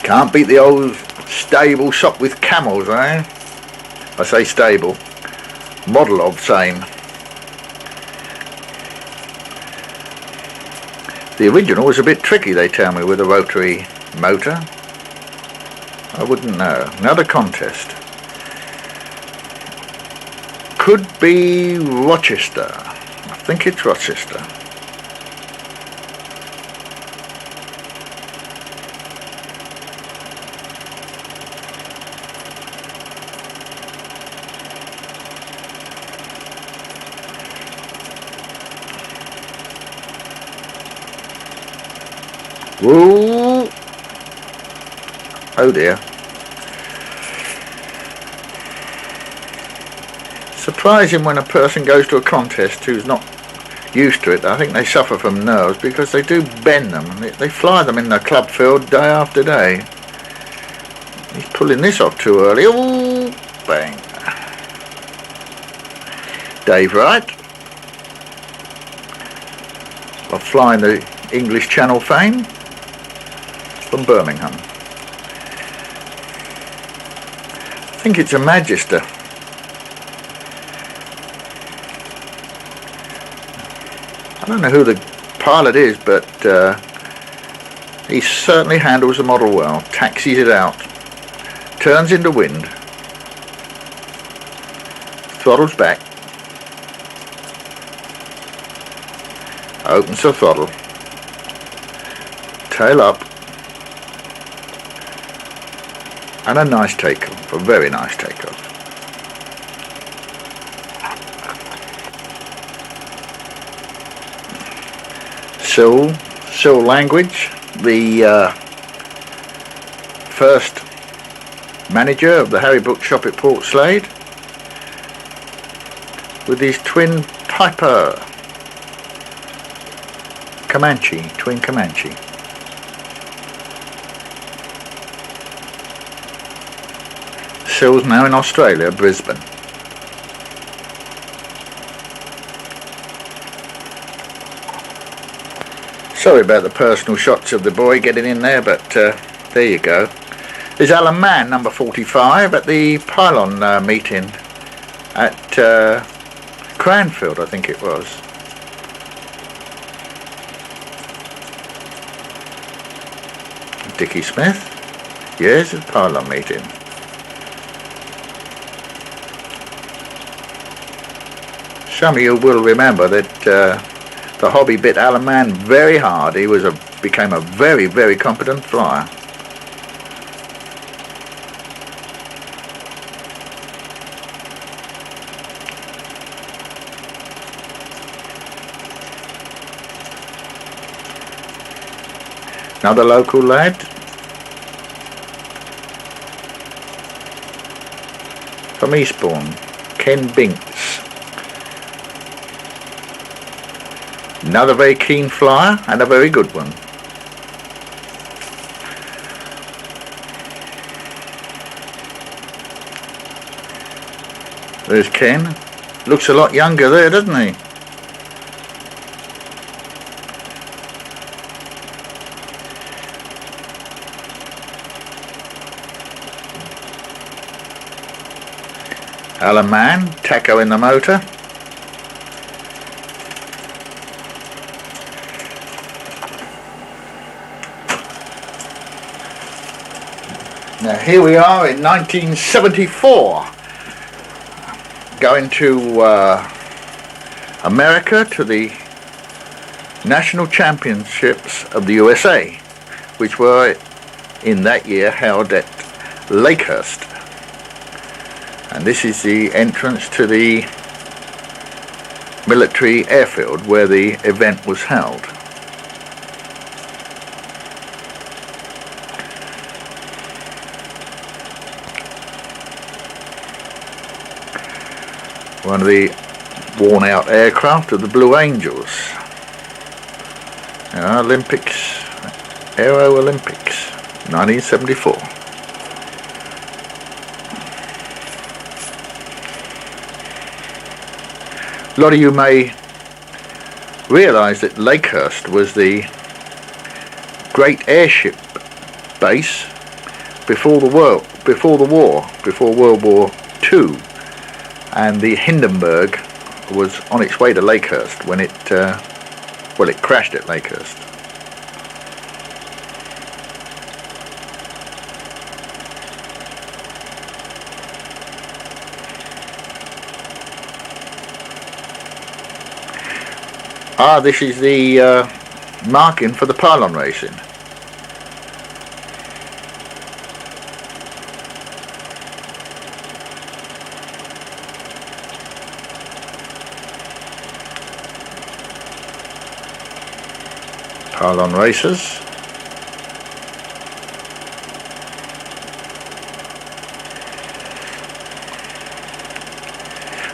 Can't beat the old stable shop with camels, eh? I say stable, model of same. The original was a bit tricky, they tell me, with a rotary motor. I wouldn't know. Another contest. Could be Rochester. I think it's Rochester. Whoa. Oh dear. Surprising when a person goes to a contest who's not used to it. I think they suffer from nerves because they do bend them. They fly them in the club field day after day. He's pulling this off too early. Ooh, bang. Dave Wright of flying the English Channel fame from Birmingham. I think it's a Magister. I don't know who the pilot is, but he certainly handles the model well. Taxis it out, turns into wind, throttles back, opens the throttle, tail up, and a nice takeoff, a very nice takeoff. Civil language, the first manager of the Harry Book shop at Port Slade, with his twin Piper Comanche, twin Comanche. Sills now in Australia, Brisbane. Sorry about the personal shots of the boy getting in there, but there you go. There's Alan Mann, number 45, at the pylon meeting at Cranfield, I think it was. Dickie Smith, yes, at pylon meeting. Some of you will remember that the hobby bit Alan Mann very hard. He became a very, very competent flyer. Another local lad. From Eastbourne, Ken Binks. Another very keen flyer and a very good one. There's Ken. Looks a lot younger there, doesn't he? Alan Mann, tacho in the motor. Now here we are in 1974, going to America to the National Championships of the USA, which were in that year held at Lakehurst. And this is the entrance to the military airfield where the event was held. One of the worn out aircraft of the Blue Angels. Olympics, Aero Olympics, 1974. A lot of you may realise that Lakehurst was the great airship base before World War II. And the Hindenburg was on its way to Lakehurst when it crashed at Lakehurst. Ah, this is the marking for the pylon racing. Pylon racers.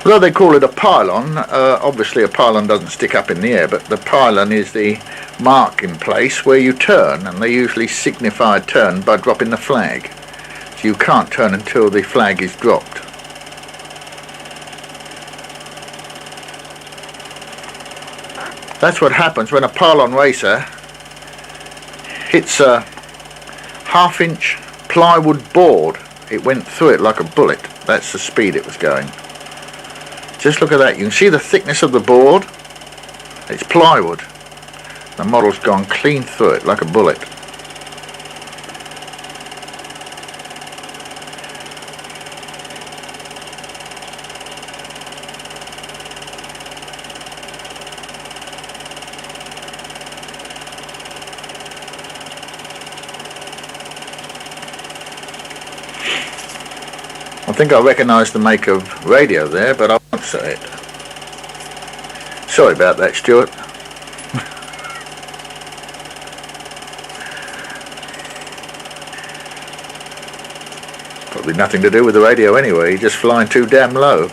Although they call it a pylon, obviously a pylon doesn't stick up in the air, but the pylon is the marking place where you turn, and they usually signify a turn by dropping the flag. So you can't turn until the flag is dropped. That's what happens when a pylon racer hits a half-inch plywood board. It went through it like a bullet. That's the speed it was going. Just look at that. You can see the thickness of the board. It's plywood. The model's gone clean through it like a bullet. I think I recognise the make of radio there, but I won't say it. Sorry about that, Stuart. Probably nothing to do with the radio anyway, you're just flying too damn low.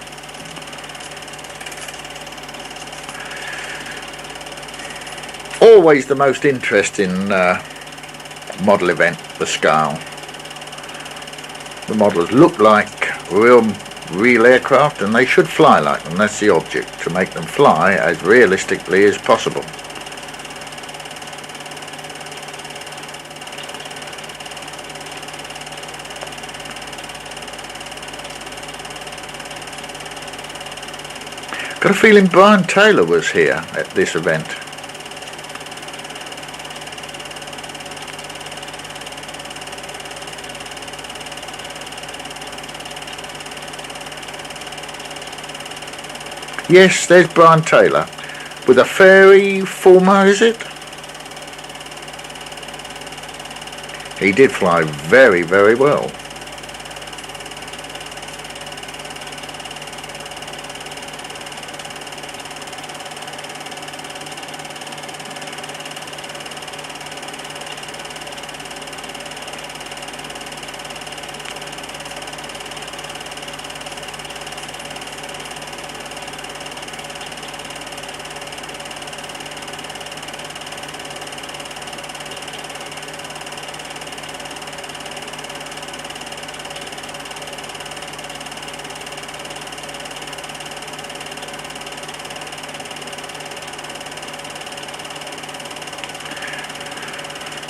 Always the most interesting model event, the scale. The models look like real aircraft, and they should fly like them. That's the object, to make them fly as realistically as possible. Got a feeling Brian Taylor was here at this event. Yes, there's Brian Taylor with a fairy former, is it? He did fly very, very well.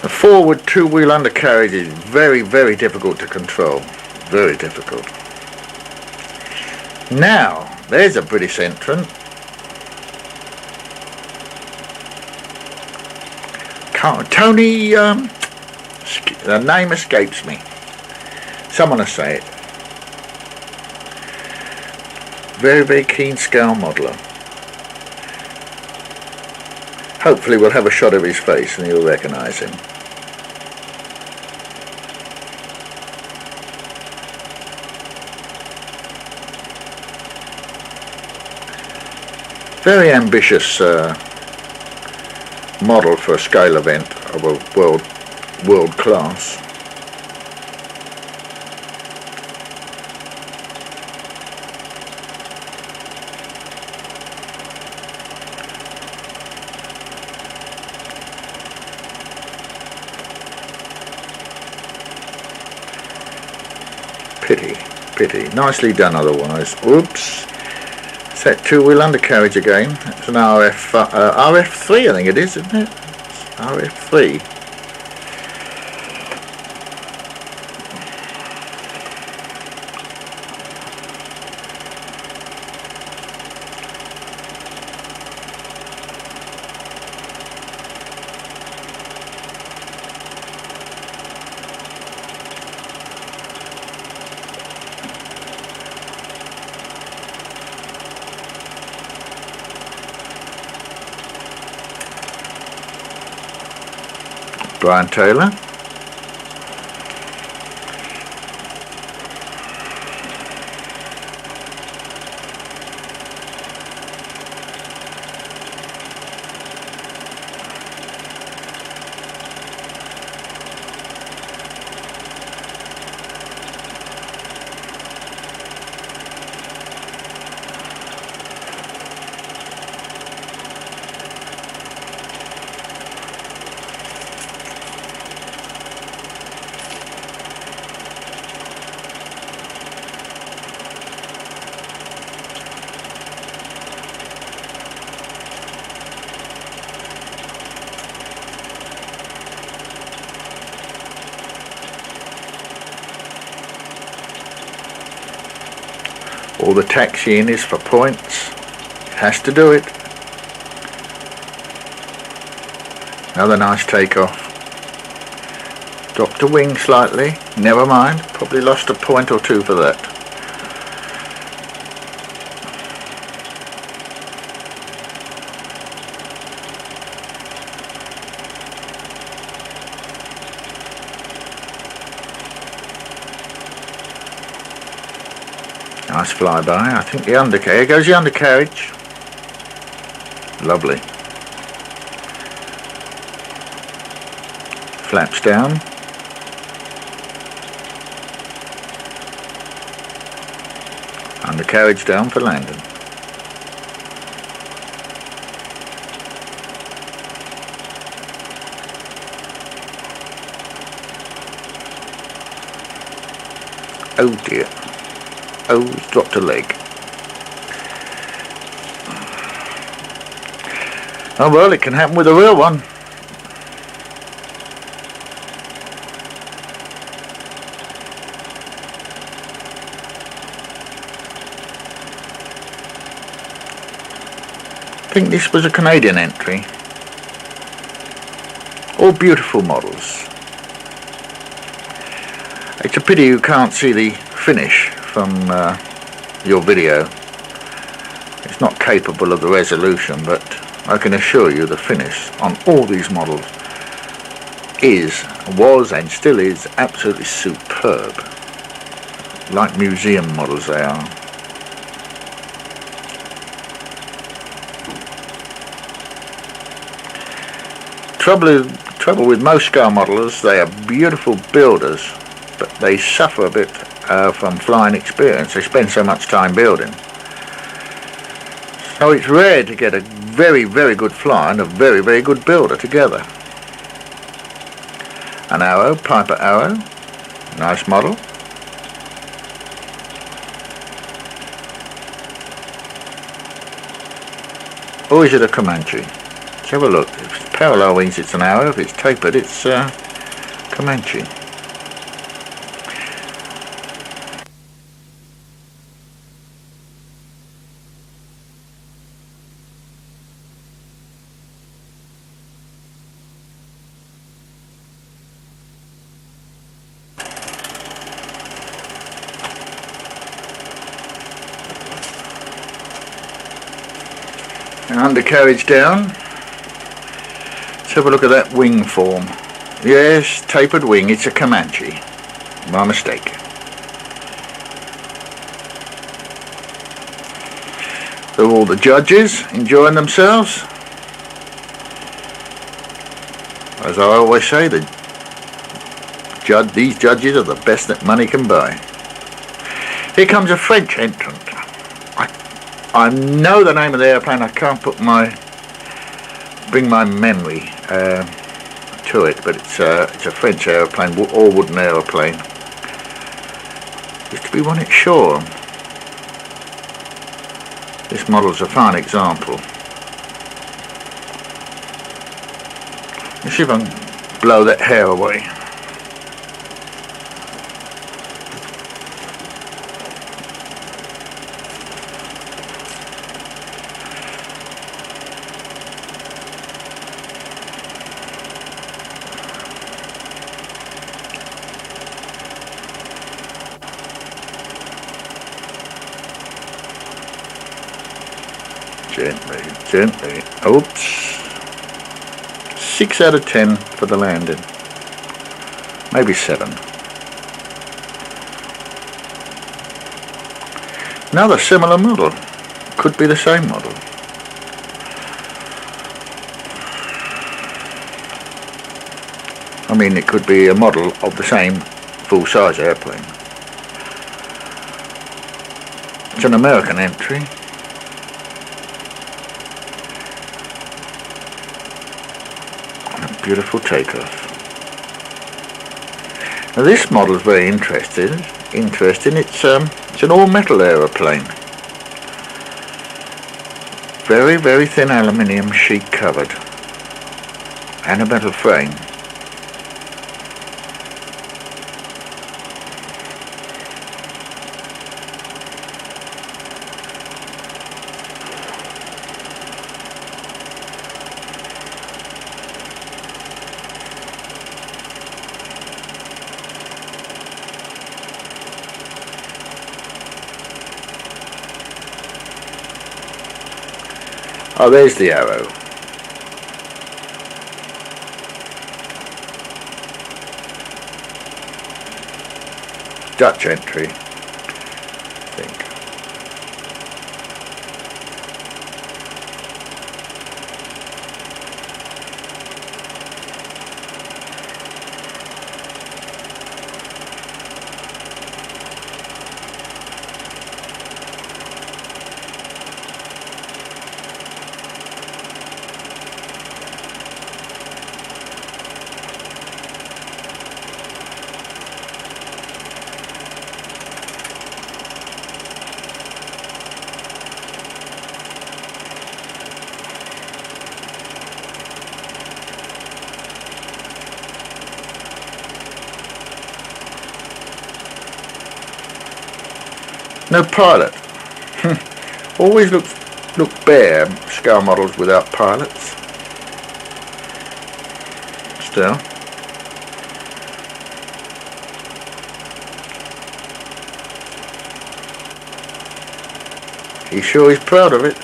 The forward two-wheel undercarriage is very, very difficult to control. Very difficult. Now, there's a British entrant. Tony, the name escapes me. Someone will say it. Very, very keen scale modeller. Hopefully we'll have a shot of his face and you'll recognise him. Very ambitious model for a scale event of a world class. Pity. Nicely done otherwise. Oops. It's that two-wheel undercarriage again. It's an RF3 I think it is, isn't it? It's RF3. Brian Taylor. All the taxiing is for points. It has to do it. Another nice takeoff. Dropped the wing slightly. Never mind. Probably lost a point or two for that. Nice flyby. I think the undercarriage. Here goes the undercarriage. Lovely. Flaps down. Undercarriage down for landing. Oh dear. Oh, he's dropped a leg. Oh well, it can happen with a real one. I think this was a Canadian entry. All beautiful models. It's a pity you can't see the finish from your video. It's not capable of the resolution, but I can assure you the finish on all these models was and still is absolutely superb. Like museum models they are. Trouble with most car modelers, they are beautiful builders, but they suffer a bit from flying experience. They spend so much time building. So it's rare to get a very, very good flyer and a very, very good builder together. An Arrow, Piper Arrow, nice model. Or is it a Comanche? Let's have a look. If it's parallel wings, it's an Arrow. If it's tapered, it's Comanche. Undercarriage down. Let's have a look at that wing form. Yes, tapered wing, it's a Comanche. My mistake. So all the judges enjoying themselves. As I always say, these judges are the best that money can buy. Here comes a French entrant. I know the name of the airplane. I can't bring my memory to it, but it's a French airplane, all wooden airplane. Used to be one at Shore. This model's a fine example. Let's see if I can blow that hair away. Gently. Oops. 6 out of 10 for the landing. maybe 7. Another similar model, could be the same model. I mean, it could be a model of the same full-size airplane. It's an American entry. Beautiful takeoff. Now this model is very interesting. It's an all-metal aeroplane. Very, very thin aluminium sheet covered, and a metal frame. Oh, there's the arrow. Dutch entry, I think. No pilot. Always look bare, scale models without pilots. Still. He's sure he's proud of it.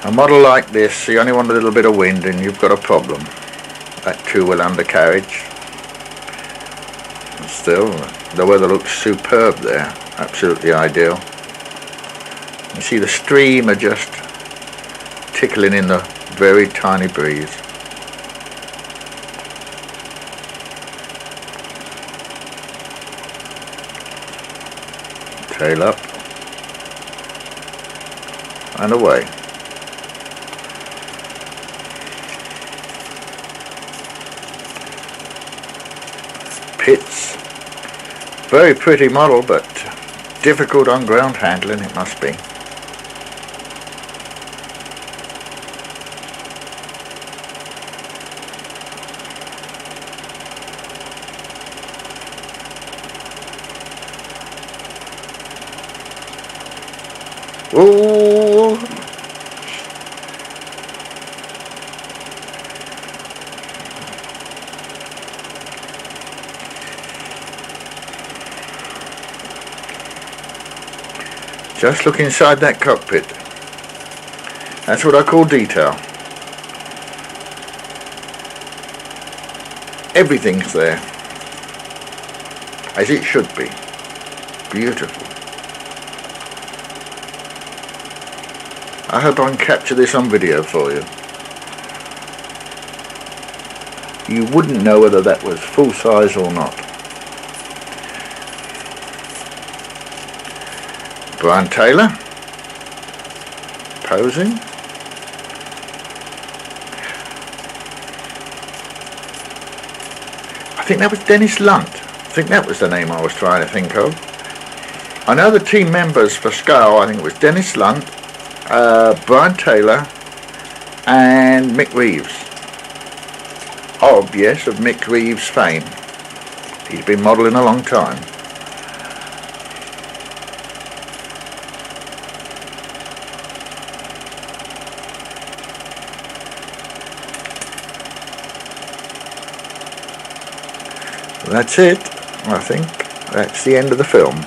A model like this, you only want a little bit of wind and you've got a problem. That two-wheel undercarriage. Still, the weather looks superb there. Absolutely ideal. You see the stream are just tickling in the very tiny breeze. Tail up. And away. Pits. Very pretty model, but difficult on ground handling it must be. Ooh. Just look inside that cockpit. That's what I call detail. Everything's there, as it should be. Beautiful. I hope I can capture this on video for you. You wouldn't know whether that was full size or not. Brian Taylor, posing. I think that was Dennis Lunt. I think that was the name I was trying to think of. I know the team members for scale. I think it was Dennis Lunt, Brian Taylor, and Mick Reeves. Oh yes, of Mick Reeves fame. He's been modelling a long time. That's it. I think that's the end of the film.